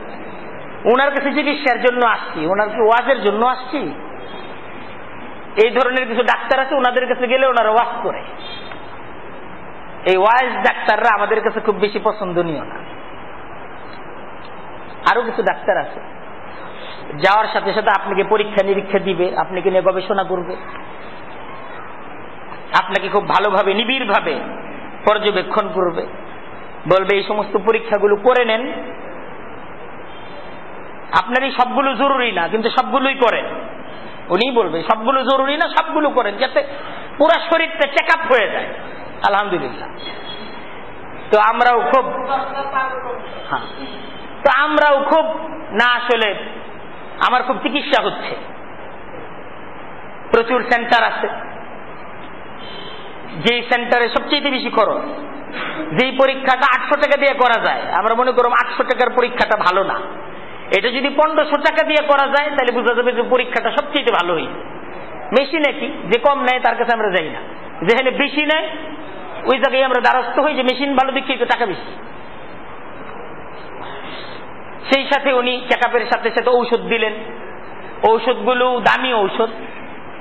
ওনার কাছে চিকিৎসার জন্য আসছি, ওনার কি ওয়াজের জন্য আসছি? এই ধরনের কিছু ডাক্তার আছে, ওনাদের কাছে গেলে ওনারা ওয়াজ করে। এই ওয়াজ ডাক্তাররা আমাদের কাছে খুব বেশি পছন্দনীয় না। আরো কিছু ডাক্তার আছে, যাওয়ার সাথে সাথে আপনাকে পরীক্ষা নিরীক্ষা দিবে, আপনাকে নিয়ে গবেষণা করবে, আপনাকে খুব ভালোভাবে নিবিড়ভাবে পর্যবেক্ষণ করবে, বলবে এই সমস্ত পরীক্ষাগুলো করে নেন। আপনার এই সবগুলো জরুরি না, কিন্তু সবগুলোই করেন। উনি বলবে সবগুলো জরুরি না, সবগুলো করেন, যাতে পুরো শরীরটা চেক আপ হয়ে যায়। আলহামদুলিল্লাহ। তো আমরাও খুব না, আসলে আমার খুব চিকিৎসা হচ্ছে, প্রচুর সেন্টার আছে। যেই সেন্টারে সবচেয়ে বেশি খরচ, যেই পরীক্ষাটা 800 টাকা দিয়ে করা যায়, আমরা মনে করব 800 টাকার পরীক্ষাটা ভালো না। এটা যদি 1500 টাকা দিয়ে করা যায়, তাহলে বোঝা যাবে যে পরীক্ষাটা সবচেয়ে ভালো হয়েছে। মেশিনে কি, যে কম নেয় তার কাছে আমরা যাই না, যেখানে বেশি নেয় ওই জায়গায় আমরা দ্বারস্থ হই যে মেশিন ভালো দেখি তো টাকা বেশি। সেই সাথে উনি চেক আপের সাথে সাথে ঔষধ দিলেন। ঔষধগুলো দামি ঔষধ,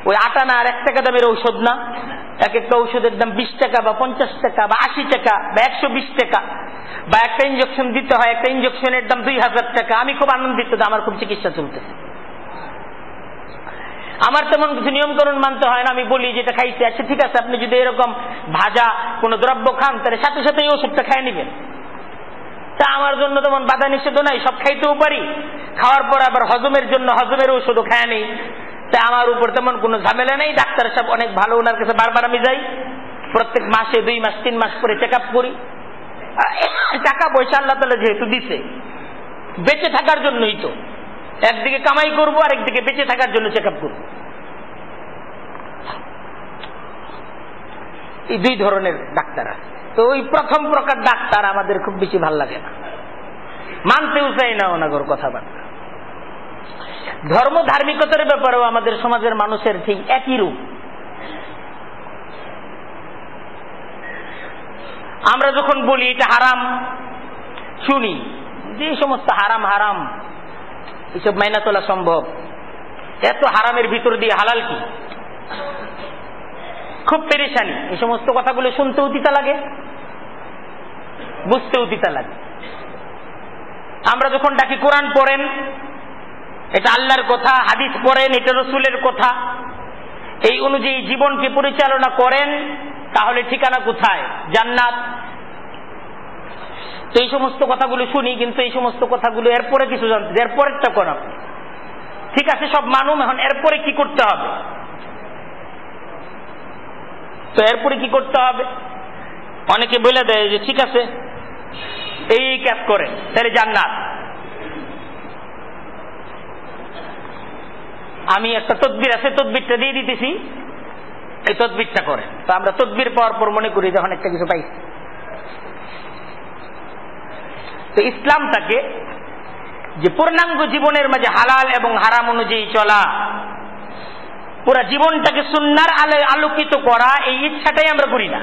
ওই 8 আনা আর 1 টাকা দামের ঔষধ না। এক একটা ঔষধের দাম 20 টাকা বা 50 টাকা বা 80 টাকা বা 120 টাকা। বা একটা ইঞ্জেকশন দিতে হয়, একটা ইঞ্জেকশনের দাম 2000 টাকা। আমি খুব আনন্দিত, আমার খুব চিকিৎসা চলতেছে। আমার তেমন কিছু নিয়ম কানুন মানতে হয় না। আমি বলি যেটা খাইতে, আচ্ছা ঠিক আছে, আপনি যদি এরকম ভাজা কোনো দ্রব্য খান তাহলে সাথে সাথে এই ওষুধটা খাই নেবেন। তা আমার জন্য তেমন বাধা নিষেধ নাই, সব খাইতেও পারি। খাওয়ার পর আবার হজমের জন্য হজমের ওষুধও খায় নেই। তাই আমার উপর তেমন কোনো ঝামেলা নেই। ডাক্তার সাহেব অনেক ভালো, ওনার কাছে বারবার আমি যাই। প্রত্যেক মাসে 2 মাস 3 মাস করে চেক আপ করি। টাকা পয়সা আল্লাহ তাআলা যেহেতু দিছে, বেঁচে থাকার জন্যই তো। একদিকে কামাই করবো আর একদিকে বেঁচে থাকার জন্য চেক আপ করবো। এই 2 ধরনের ডাক্তার আছে। তো ওই প্রথম প্রকার ডাক্তার আমাদের খুব বেশি ভাল লাগে না, মানতেও চাই না ওনাগর কথাবার্তা। ধর্ম ধার্মিকতার ব্যাপারেও আমাদের সমাজের মানুষের ঠিক একই রূপ। আমরা যখন বলি এটা হারাম, শুনি যে সমস্ত হারাম হারাম, এসব মাইনা তোলা সম্ভব? এত হারামের ভিতর দিয়ে হালাল কি? খুব পেরেশানি। এই সমস্ত কথাগুলো শুনতেও তিতা লাগে, বুঝতেও তিতা লাগে। আমরা যখন ডাকি কোরআন পড়েন, এটা আল্লাহর কথা, হাদিস পড়েন, এটা রাসূলের কথা, এই অনুযায়ী জীবনকে পরিচালনা করেন, তাহলে ঠিকানা কোথায়? জান্নাত। তো এই সমস্ত কথাগুলো শুনি, কিন্তু এই সমস্ত কথাগুলো এরপরে কিছু জানতে, এরপরেরটা কোন আপনি ঠিক আছে সব মানুম, এখন এরপরে কি করতে হবে? তো এরপরে কি করতে হবে? অনেকে বলে দেয় যে ঠিক আছে এই কাজ করে তাহলে জান্নাত। আমি একটা তদবির আছে, তদবিরটা দিয়ে দিতেছি, এই তদবিরটা করে। তো আমরা তদবির পাওয়ার পর মনে করি যখন একটা কিছু পাইছি। তো ইসলামটাকে যে পূর্ণাঙ্গ জীবনের মাঝে হালাল এবং হারাম অনুযায়ী চলা, পুরা জীবনটাকে সুন্নাহর আলোয় আলোকিত করা, এই ইচ্ছাটাই আমরা করি না।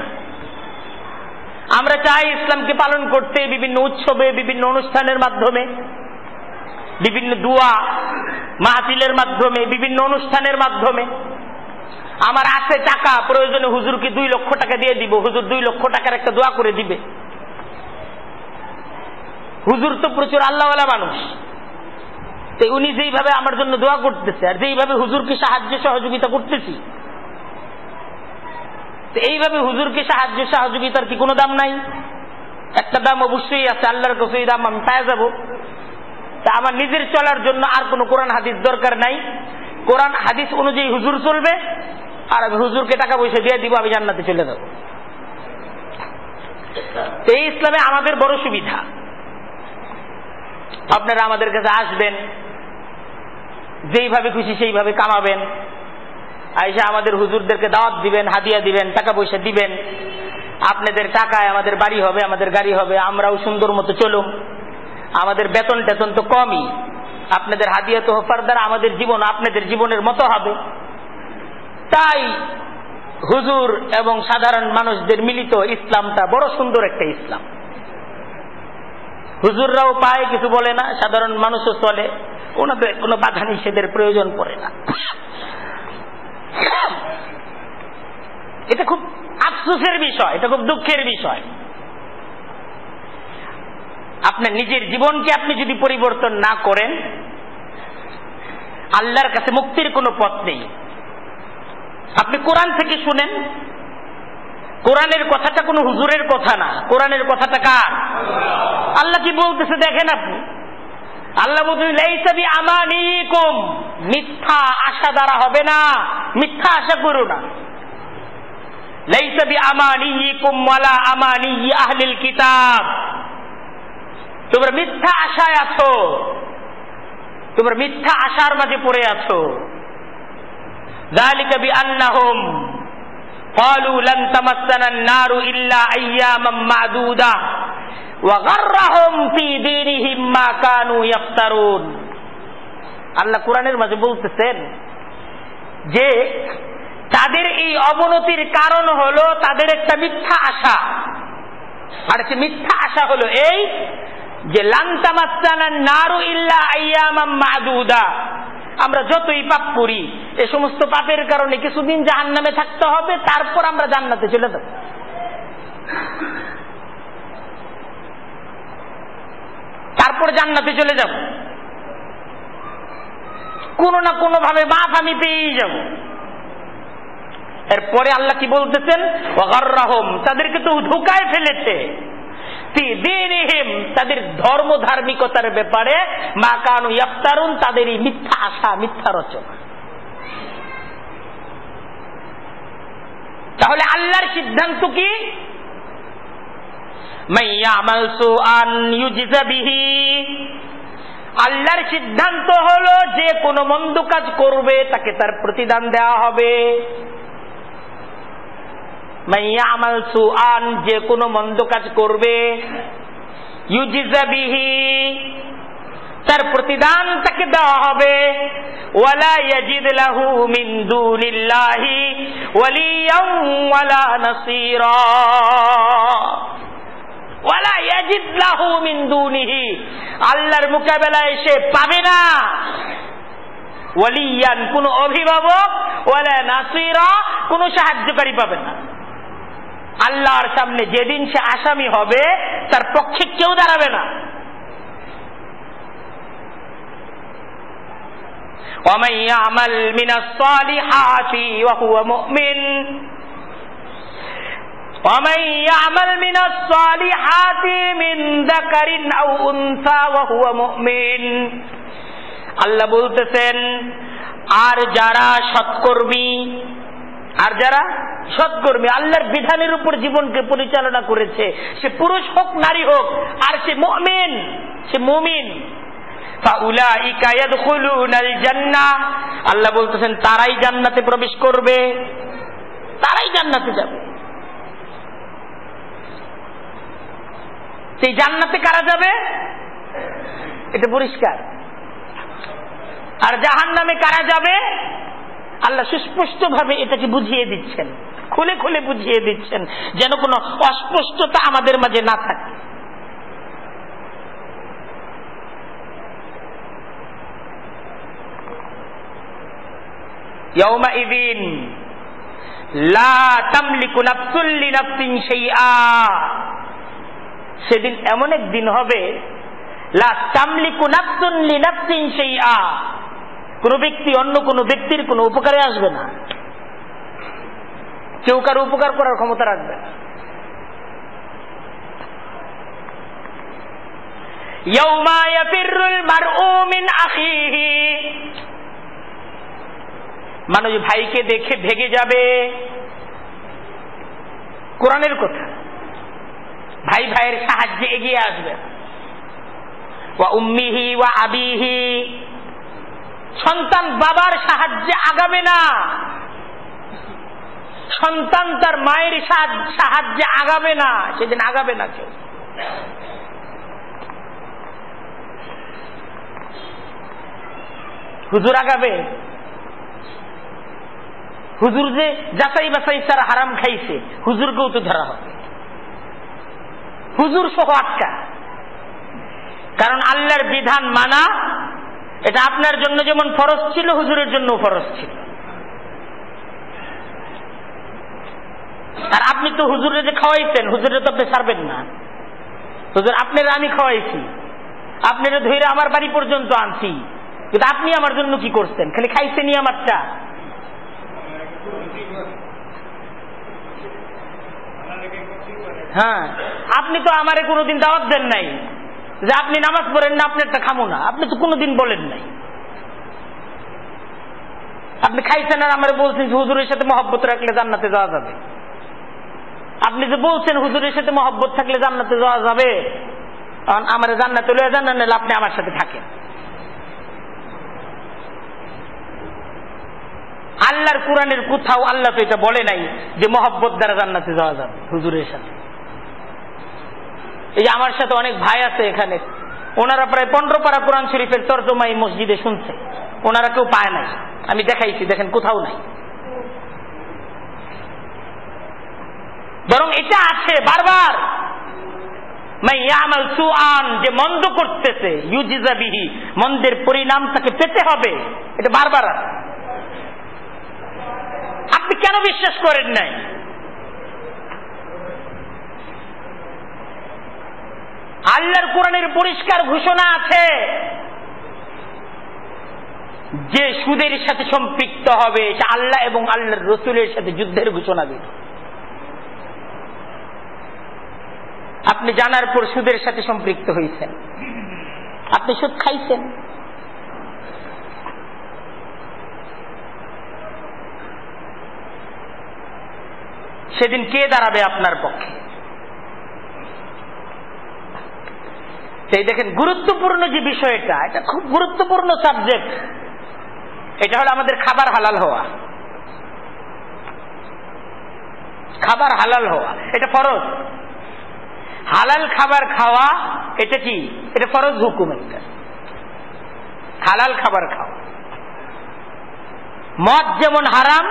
আমরা চাই ইসলামকে পালন করতে বিভিন্ন উৎসবে, বিভিন্ন অনুষ্ঠানের মাধ্যমে, বিভিন্ন দুয়া মাহফিলের মাধ্যমে, বিভিন্ন অনুষ্ঠানের মাধ্যমে। আমার আছে টাকা, প্রয়োজনে হুজুরকে 2 লক্ষ টাকা দিয়ে দিব, হুজুর 2 লক্ষ টাকার একটা দোয়া করে দিবে। হুজুর তো প্রচুর আল্লাহওয়ালা মানুষ, তো উনি যেইভাবে আমার জন্য দোয়া করতেছে আর যেইভাবে হুজুরকে সাহায্য সহযোগিতা করতেছি, তো এইভাবে হুজুরকে সাহায্য সহযোগিতার কি কোনো দাম নাই? একটা দাম অবশ্যই আছে, আল্লাহর কাছে এই দাম আমি পেয়ে যাব। তা আমার নিজের চলার জন্য আর কোনো কোরআন হাদিস দরকার নাই, কোরআন হাদিস অনুযায়ী হুজুর চলবে, আর আমি হুজুরকে টাকা পয়সা দিয়ে দিব, আমি জান্নাতে চলে যাব। এই ইসলামে আমাদের বড় সুবিধা। আপনারা আমাদের কাছে আসবেন, যেইভাবে খুশি সেইভাবে কামাবেন, আইসা আমাদের হুজুরদেরকে দাওয়াত দিবেন, হাদিয়া দিবেন, টাকা পয়সা দিবেন। আপনাদের টাকায় আমাদের বাড়ি হবে, আমাদের গাড়ি হবে, আমরাও সুন্দর মতো চলুম। আমাদের বেতন টেতন তো কমই, আপনাদের হাদিয়া তো হওয়ার দ্বারা আমাদের জীবন আপনাদের জীবনের মতো হবে। তাই হুজুর এবং সাধারণ মানুষদের মিলিত ইসলামটা বড় সুন্দর একটা ইসলাম। হুজুররাও পায়, কিছু বলে না, সাধারণ মানুষও চলে, ওনাদের কোনো বাধা নিষেধের প্রয়োজন পড়ে না। এটা খুব আফসোসের বিষয়, এটা খুব দুঃখের বিষয়। আপনার নিজের জীবনকে আপনি যদি পরিবর্তন না করেন, আল্লাহর কাছে মুক্তির কোনো পথ নেই। আপনি কোরআন থেকে শুনেন, কোরআনের কথাটা কোনো হুজুরের কথা না, কোরআনের কথাটা কার? আল্লাহ কি বলতেছে দেখেন আপনি। আল্লাহ বলতেছে লাইসা বিআমানিকুম, মিথ্যা আশা দ্বারা হবে না, মিথ্যা আশা করো না। লাইসা বিআমানিকুম ওয়ালা আমানি আহলিল কিতাব, তোমরা মিথ্যা আশায় আছো, তোমরা মিথ্যা আশার মাঝে পড়ে আছো। যালিকা বিআন্নাহুম ক্বালু লান তামাসসানা আন-নারু ইল্লা আইয়ামান মা'দুদা ওয়া গাররাহুম ফি দীনিহিম মা কানু ইফতারুন। আল্লাহ কোরআনের মাঝে বলতেছেন যে তাদের এই অবনতির কারণ হলো তাদের একটা মিথ্যা আশা। আর সে মিথ্যা আশা হলো এই যে লান তামাসসানা আন-নারু ইল্লা আইয়ামান মা'দুদা, আমরা যতই পাপ করি এই সমস্ত পাপের কারণে কিছুদিন জাহান্নামে থাকতে হবে, তারপর আমরা জান্নাতে চলে যাব। তারপর জান্নাতে চলে যাব, কোনো না কোনো ভাবে মাফ আমি পেয়েই যাব। এরপরে আল্লাহ কি বলতেছেন? ওয়াগাররাহুম, তাদেরকে তো ধোঁকায় ফেলেছে, তাদের ধর্ম ধার্মিকতার ব্যাপারে মা কানু ইফতারুন, তাদের এই মিথ্যা আশা, মিথ্যা রচনা। তাহলে আল্লাহর সিদ্ধান্ত কি? মাইয়ামাল সুআন ইউজজা বিহি, আল্লাহর সিদ্ধান্ত হলো যে কোনো মন্দ কাজ করবে তাকে তার প্রতিদান দেওয়া হবে। মাইয়ামাল সুআন, যে কোনো মন্দ কাজ করবে, ইউজজা বিহি, তার প্রতিদান তাকে দেওয়া হবে। ওয়ালা ইয়াজিদ লাহু মিন দুনিল্লাহি ওয়ালিয়ান ওয়ালা নাসীরা, ওয়ালা ইয়াজিদ লাহু মিন দুনিহি, আল্লাহর মোকাবেলায় সে পাবে না ওয়ালিয়ান, কোন অভিভাবক, ওয়ালা নাসীরা, কোন সাহায্যকারী পাবে না। আল্লাহর সামনে যেদিন সে আসামি হবে তার পক্ষে কেউ দাঁড়াবে না। ومن يعمل من الصالحات وهو مؤمن, ومن يعمل من الصالحات من ذكر أو أنثى وهو مؤمن আল্লাহ বলতেছেন আর যারা সৎকর্মী আল্লাহর বিধানের উপর জীবনকে পরিচালনা করেছে, সে পুরুষ হোক নারী হোক, আর সে মুমিন ফাউলাইকা ইয়াদখুলুনাল জান্নাহ, আল্লাহ বলতেছেন তারাই জান্নাতে প্রবেশ করবে, তারাই জান্নাতে যাবে। সেই জান্নাতে কারা যাবে এটা পরিষ্কার। আর জাহান্নামে কারা যাবে আল্লাহ সুস্পষ্ট ভাবে এটাকে বুঝিয়ে দিচ্ছেন, খুলে খুলে বুঝিয়ে দিচ্ছেন, যেন কোনো অস্পষ্টতা আমাদের মাঝে না থাকে। ইয়াউমাইযিন লা তামলিকু নাফসুন লিনাফসিন শাইআ, সেদিন এমন এক দিন হবে লা তামলিকু নাফসুন লিনাফসিন শাইআ, কোন ব্যক্তি অন্য কোন ব্যক্তির কোন উপকারে আসবে না, কেউ কারো উপকার করার ক্ষমতা রাখবে না। ইয়াউমা ইয়াফিরুল মারউ মিন আখিহি, মানুষ ভাইকে দেখে ভেগে যাবে, কোরআনের কথা। ভাই ভাইয়ের সাহায্যে এগিয়ে আসবে। ওয়া উম্মিহি ওয়া আবিহি, সন্তান বাবার সাহায্যে আগাবে না, সন্তান তার মায়ের সাহায্যে আগাবে না, সেদিন আগাবে না কেউ। হুজুর আগাবে, হুজুর যে যাচাই বাছাই ছাড়া হারাম খাইছে, হুজুরকেও তো ধরা হবে, হুজুর সহ আটকা। কারণ আল্লাহর বিধান মানা এটা আপনার জন্য যেমন ফরজ ছিল, হুজুরের জন্য ফরজ ছিল। আর আপনি তো হুজুরে যে খাওয়াইছেন, হুজুরে তো আপনি ছাড়বেন না। হুজুর আপনারা আমি খাওয়াইছি, আপনারা ধরে আমার বাড়ি পর্যন্ত আনছি, কিন্তু আপনি আমার জন্য কি করছেন? খালি খাইছেনই আমারটা। হ্যাঁ, আপনি তো আমারে কোনোদিন দাওয়াত দেন নাই যে আপনি নামাজ পড়েন না, আপনারটা খামো না, আপনি তো কোনোদিন বলেন নাই। আপনি খাইছেন আর আমার বলছেন হুজুরের সাথে মহব্বত রাখলে জান্নাতে যাওয়া যাবে। আপনি যে বলছেন হুজুরের সাথে মহব্বত থাকলে জান্নাতে যাওয়া যাবে, আমার জান্নাতে লয়ে যান, না আপনি আমার সাথে থাকেন। আল্লাহর কোরআনের কোথাও আল্লাহ তো এটা বলে নাই যে মহব্বত দ্বারা জান্নাতে যাওয়া যাবে হুজুরের সাথে। এই যে আমার সাথে অনেক ভাই আছে এখানে, ওনারা প্রায় 15 পারা কোরআন শরীফের তরজমা এই মসজিদে শুনছে, ওনারা কেউ পায় নাই, আমি দেখাইছি, দেখেন কোথাও নাই। বরং এটা আছে বারবার, মাইয়ামাল সুআন, যে মন্দ করতেছে, ইউজিজা বিহি, মন্দের পরিণাম তাকে পেতে হবে, এটা বারবার আছে। আপনি কেন বিশ্বাস করেন নাই? আল্লাহর কোরআনের পরিষ্কার ঘোষণা আছে যে সুদের সাথে সম্পৃক্ত হবে সে আল্লাহ এবং আল্লাহর রসুলের সাথে যুদ্ধের ঘোষণা দিল। আপনি জানার পর সুদের সাথে সম্পৃক্ত হয়েছেন, আপনি সুদ খাইছেন। সেদিন কে দাঁড়াবে আপনার পক্ষে? সেই দেখেন গুরুত্বপূর্ণ যে বিষয়টা, এটা খুব গুরুত্বপূর্ণ সাবজেক্ট। এটা হলো আমাদের খাবার হালাল হওয়া। খাবার হালাল হওয়া এটা ফরজ। হালাল খাবার খাওয়া এটা কি? এটা ফরজ হুকুম। একটা হালাল খাবার খাওয়া। মদ যেমন হারাম,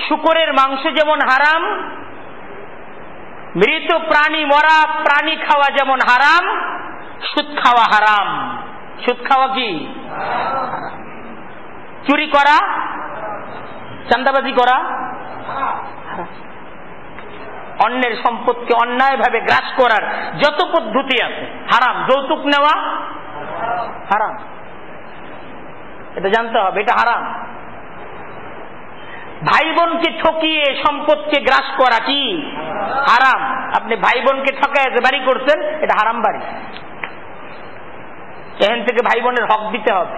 শূকরের মাংস যেমন হারাম, মৃত প্রাণী মরা প্রাণী খাওয়া যেমন হারাম, সুদ খাওয়া হারাম। সুদ খাওয়া কি? চুরি করা, চাঁদাবাজি করা, অন্যের সম্পদকে অন্যায় ভাবে গ্রাস করার যত পদ্ধতি আছে হারাম। যৌতুক নেওয়া হারাম, এটা জানতে হবে, এটা হারাম। ভাই বোনকে ঠকিয়ে সম্পদকে গ্রাস করা কি হারাম। আপনি ভাই বোনকে ঠকায় যে বাড়ি করছেন, এটা হারাম বাড়ি। এখান থেকে ভাই বোনের হক দিতে হবে,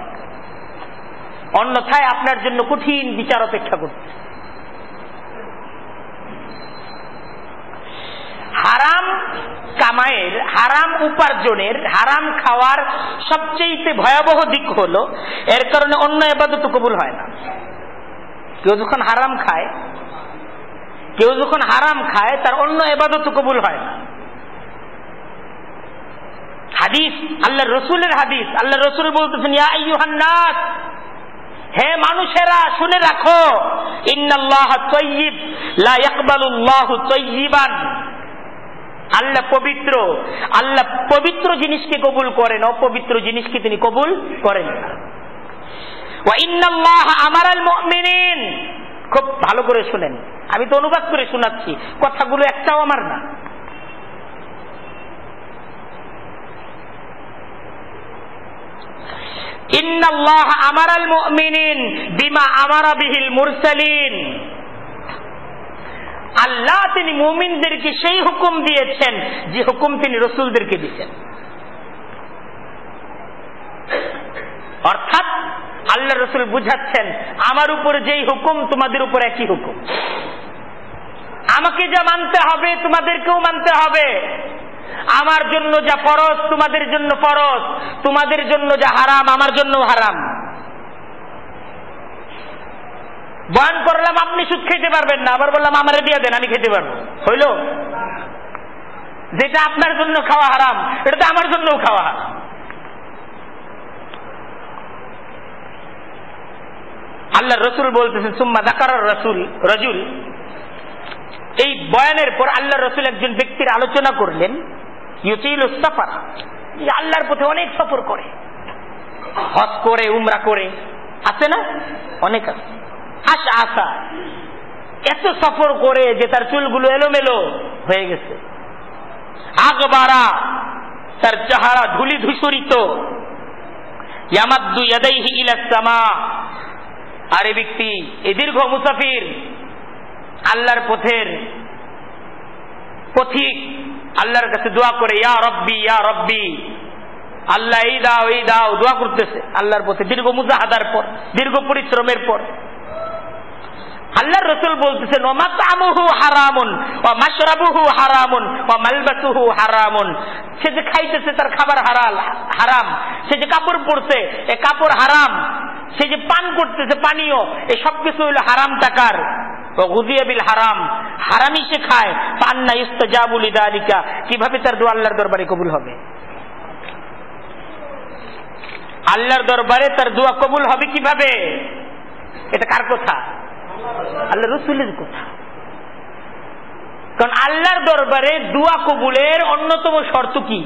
অন্যথায় আপনার জন্য কঠিন বিচার অপেক্ষা করছে। হারাম কামায়ের, হারাম উপার্জনের, হারাম খাওয়ার সবচেয়ে ভয়াবহ দিক হলো এর কারণে অন্য ইবাদত কবুল হয় না। কেউ যখন হারাম খায় তার অন্য ইবাদত কবুল হয় না। হাদিস, আল্লাহর রাসূলের হাদিস, আল্লাহর রাসূল বলতেছেন, ইয়া আইয়ুহান নাস, হে মানুষেরা শুনে রাখো, ইন্নাল্লাহা তাইয়্যিব লা ইয়াকবালুল্লাহু তাইয়্যিবান, আল্লাহ পবিত্র, আল্লাহ পবিত্র জিনিসকে কবুল করেন, অপবিত্র জিনিসকে তিনি কবুল করেন না। ওয়া ইন্নাল্লাহা আমারাল মুমিনিন, খুব ভালো করে শুনেন, আমি তো অনুবাদ করে শোনাচ্ছি, কথাগুলো একটাও আমার না। ইন্নাল্লাহা আমারাল মুমিনিন বিমা আমারা বিহিল মুরসালিন, আল্লাহ তিনি মুমিনদেরকে সেই হুকুম দিয়েছেন যে হুকুম তিনি রাসূলদেরকে দিয়েছেন। অর্থাৎ আল্লাহ রাসূল বুঝাচ্ছেন, আমার উপর যেই হুকুম তোমাদের উপর একই হুকুম, আমাকে যা মানতে হবে তোমাদেরকেও মানতে হবে, আমার জন্য যা ফরজ তোমাদের জন্য ফরজ, তোমাদের জন্য যা হারাম আমার জন্য হারাম। বয়ান করলাম আপনি সুদ খেতে পারবেন না, আবার বললাম আমারে দিয়ে দেন আমি খেতে পারবো, হইল? যেটা আপনার জন্য খাওয়া হারাম এটা তো আমার জন্যও খাওয়া হারাম। আল্লাহ রসুল বলতেছেন, সুম্মা যাকারার রাজুল, এই বয়ানের পর আল্লাহ রসুল একজন ব্যক্তির আলোচনা করলেন, ইউতিলুস সাফার, যে আল্লাহর পথে অনেক সফর করে, হজ করে, উমরা করে, আছে না অনেক আছে, আশা এত সফর করে যে তার চুলগুলো এলোমেলো হয়ে গেছে, আগবারা তার চেহারা ধুলি ধূসরিত, ইয়ামাদ্দু ইয়াদাইহি ইলাস সামা, আর এই ব্যক্তি এই দীর্ঘ মুসাফির, আল্লাহর পথের পথিক, আল্লাহর কাছে দোয়া করে, ইয়া রব্বি ইয়া রব্বি, আল্লাহ এই দাও দোয়া করতেছে আল্লাহর পথে, দীর্ঘ মুজাহাদার পর, দীর্ঘ পরিশ্রমের পর। আল্লাহর রাসূল বলতেছেন, ওয়া মাতআমুহু হারামুন ওয়া মাশরাবুহু হারামুন ওয়া মালবাসুহু হারামুন, সে যে খাইতেছে তার খাবার হারাম, সে যে কাপড় পরছে এ কাপড় হারাম, সে যে পান করতেছে পানীয়, এই সবকিছু হলো হারাম টাকার। ওয়া গুযিয়া বিল হারাম, হারামি সে খায়, ফান্না ইস্তাজাবু লিযালিকা, কিভাবে তার দোয়া আল্লাহর দরবারে কবুল হবে? আল্লাহর দরবারে তার দোয়া কবুল হবে কিভাবে? এটা কার কথা? আল্লাহ রাসূলের কথা। কারণ আল্লাহর দরবারে দোয়া কবুলের অন্যতম শর্ত কি?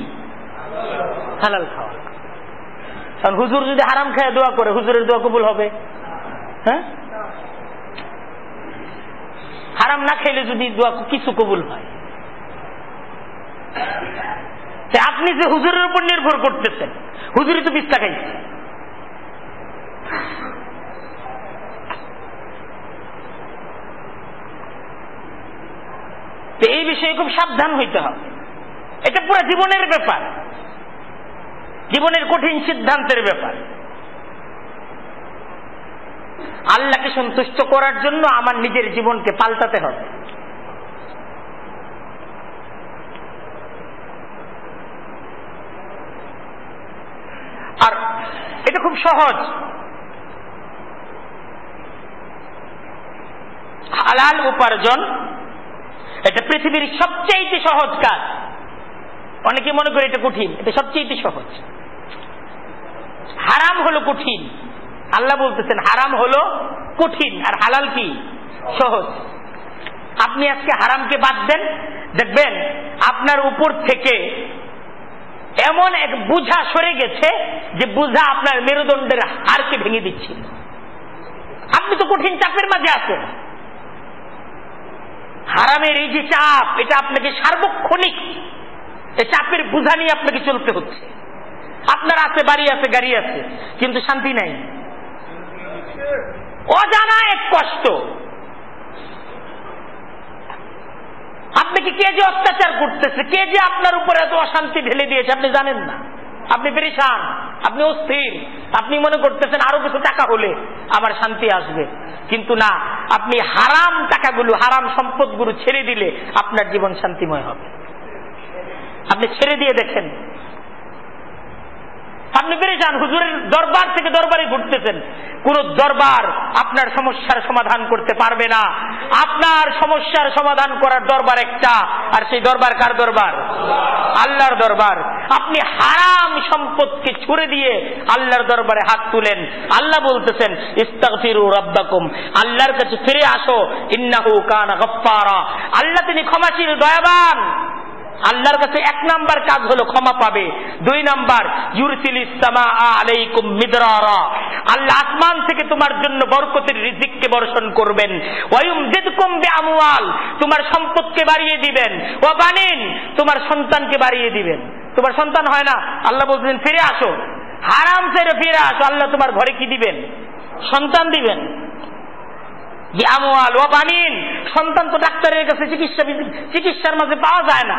হালাল খাওয়া। কারণ হুজুর যদি হারাম খায় দোয়া করে, হুজুরের দোয়া কবুল হবে? হ্যাঁ, হারাম না খাইলে যদি দোয়া কিছু কবুল হয়, আপনি যে হুজুরের উপর নির্ভর করতেছেন, হুজুরই তো বিস্তা খাইছে। এই বিষয়ে খুব সাবধান হইতে হবে। এটা পুরো জীবনের ব্যাপার, জীবনের কঠিন সিদ্ধান্তের ব্যাপার। আল্লাহকে সন্তুষ্ট করার জন্য আমার নিজের জীবনকে পাল্টাতে হবে। আর এটা খুব সহজ। হালাল উপার্জন এটা পৃথিবীর সবচেয়ে সহজ কাজ। অনেকে মনে করে এটা কঠিন, এটা সবচেয়ে সহজ। হারাম হলো কঠিন, আল্লাহ বলতেছেন হারাম হলো কঠিন আর হালাল কি সহজ। আপনি আজকে হারামকে বাদ দেন, দেখবেন আপনার উপর থেকে এমন এক বোঝা সরে গেছে যে বোঝা আপনার মেরুদণ্ডের হাড়কে ভেঙে দিচ্ছিল। আপনি তো কঠিন চাপের মাঝে আছেন। হারামের এই যে চাপ, এটা আপনাকে সার্বক্ষণিক এই চাপের বোঝা নিয়ে আপনাকে চলতে হচ্ছে। আপনার আছে, বাড়ি আছে, গাড়ি আছে, কিন্তু শান্তি নাই। অজানা এক কষ্ট, আপনাকে কে যে অত্যাচার করতেছে, কে যে আপনার উপরে এত অশান্তি ঢেলে দিয়েছে আপনি জানেন না। আপনি পেরেশান, আপনি অস্থির, আপনি মনে করতেছেন আরো কিছু টাকা হলে আমার শান্তি আসবে, কিন্তু না, আপনি হারাম টাকাগুলো, হারাম সম্পদগুলো ছেড়ে দিলে আপনার জীবন শান্তিময় হবে। আপনি ছেড়ে দিয়ে দেখেন, আপনি পেরেশান, হুজুরের দরবার থেকে দরবারে ঘুরতেছেন, কোন দরবার আপনার সমস্যার সমাধান করতে পারবে না। আপনার সমস্যার সমাধান করার দরবার একটা, আর সেই দরবার কার দরবার? আল্লাহর দরবার। আপনি হারাম সম্পদকে ছুড়ে দিয়ে আল্লাহর দরবারে হাত তুলেন। আল্লাহ বলতেছেন ইস্তাগফিরু রাব্বাকুম, আল্লাহর কাছে ফিরে আসো, ইন্নাহু কানা গফফারা, আল্লাহ তিনি ক্ষমাশীল, দয়াবান। আল্লাহর কাছে 1 নাম্বার কাজ হলো ক্ষমা পাবে। 2 নাম্বার ইউরসিলিস সামাআ আলাইকুম মিদরারা, আল্লাহ আসমান থেকে তোমার জন্য বরকতের রিজিককে বর্ষণ করবেন। ওয়ায়ুমদিদকুম বিআমওয়াল, তোমার সম্পদকে বাড়িয়ে দিবেন। ওয়া বানিন, তোমার সন্তানকে বাড়িয়ে দিবেন। তোমার সন্তান হয় না, আল্লাহ বলছেন ফিরে আসো, হারাম ছেড়ে ফিরে আসো, আল্লাহ তোমার ঘরে কি দিবেন? সন্তান দিবেন। বিআমওয়াল ওয়া বানিন, সন্তান তো ডাক্তারের কাছে চিকিৎসার মাঝে পাওয়া যায় না,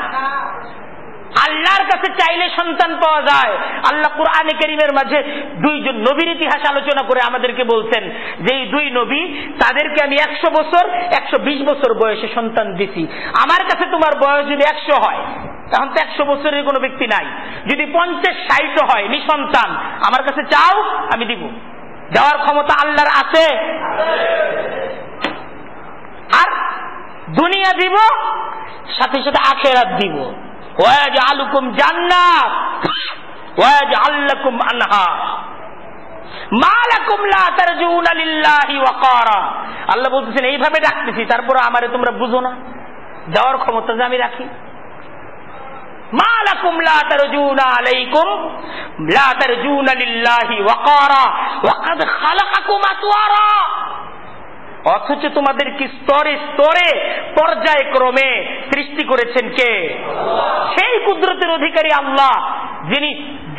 আল্লাহর কাছে চাইলে সন্তান পাওয়া যায়। আল্লাহ কুরআনে কারীমের মাঝে 2 জন নবীর ইতিহাস আলোচনা করে আমাদেরকে বলছেন যে এই 2 নবী, তাদেরকে আমি 100 বছর 120 বছর বয়সে সন্তান দিছি। আমার কাছে তোমার বয়স যদি 100 হয়, তখন তো 100 বছরের কোনো ব্যক্তি নাই, যদি 50-60 হয় নিঃসন্তান, আমার কাছে চাও, আমি দিব। দেওয়ার ক্ষমতা আল্লাহর আছে। আর দুনিয়া দিব, সাথে সাথে আখিরাত দিব। ওয়াজআলুকুম জান্নাত ওয়াজআল লাকুম আনহার মা লাকুম লা তারজুনা লিল্লাহি ওয়াকারা। আল্লাহ বলতেছেন এইভাবে ডাকতেছি, তারপর আমারে তোমরা বুঝো না, দেওয়ার ক্ষমতা যে আমি রাখি। মা লাকুম লা তারজুনা আলাইকুম লা তারজুনা লিল্লাহি ওয়াকারা ওয়া কাদ খালাকাকুম আতওয়ারা, অথচ তোমাদেরকে স্তরে স্তরে পর্যায়ক্রমে সৃষ্টি করেছেন কে? সেই কুদরতের অধিকারী আল্লাহ, যিনি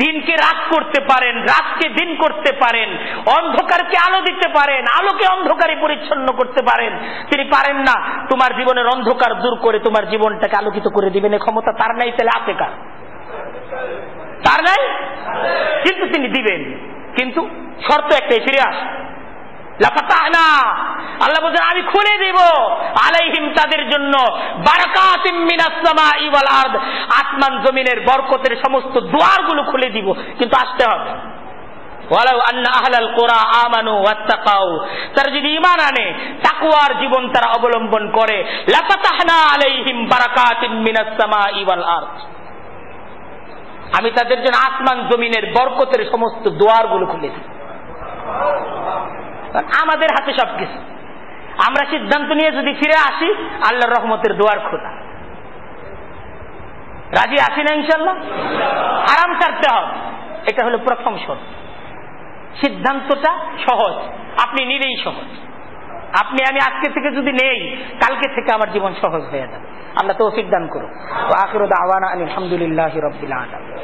দিনকে রাত করতে পারেন, রাতকে দিন করতে পারেন, অন্ধকারকে আলো দিতে পারেন, আলোকে অন্ধকারে পরিচ্ছন্ন করতে পারেন। তিনি পারেন না তোমার জীবনের অন্ধকার দূর করে তোমার জীবনটাকে আলোকিত করে দিবেন? এই ক্ষমতা তার নাই, তাহলে আছে কার? তার নাই, কিন্তু তিনি দিবেন। কিন্তু শর্ত একটাই, ফিরে আস। লাফাতাহনা, আল্লাহ বলেন আমি খুলে দেব আলাইহিম, তাদের জন্য বারাকাতিম মিনাস সামাই ওয়াল আরদ, আসমান জমিনের বরকতের সমস্ত দুয়ারগুলো খুলে দিব, কিন্তু আসতে হবে। ওয়ালাউ আন্না আহলাল কুরা আমানু ওয়াত্তাকাউ, তারা যদি ঈমান আনে, তাকওয়ার জীবন তারা অবলম্বন করে, লাফাতাহনা আলাইহিম বারাকাতিম মিনাস সামাই ওয়াল আরদ, আমি তাদের জন্য আসমান জমিনের বরকতের সমস্ত দুয়ারগুলো খুলে দিব। আমাদের হাতে সবকিছু, আমরা সিদ্ধান্ত নিয়ে যদি ফিরে আসি, আল্লাহর রহমতের দুয়ার খোলা। রাজি আছি না ইনশাআল্লাহ? হারাম ছাড়তে হবে, এটা হলো প্রথম শর্ত। সিদ্ধান্তটা সহজ, আপনি নিলেই সহজ। আপনি আমি আজকে থেকে যদি নেই, কালকে থেকে আমার জীবন সহজ হয়ে যাবে। আল্লাহ তৌফিক দান করুন। ওয়া আখিরু দাওয়ানা আলহামদুলিল্লাহি রাব্বিল আলামিন।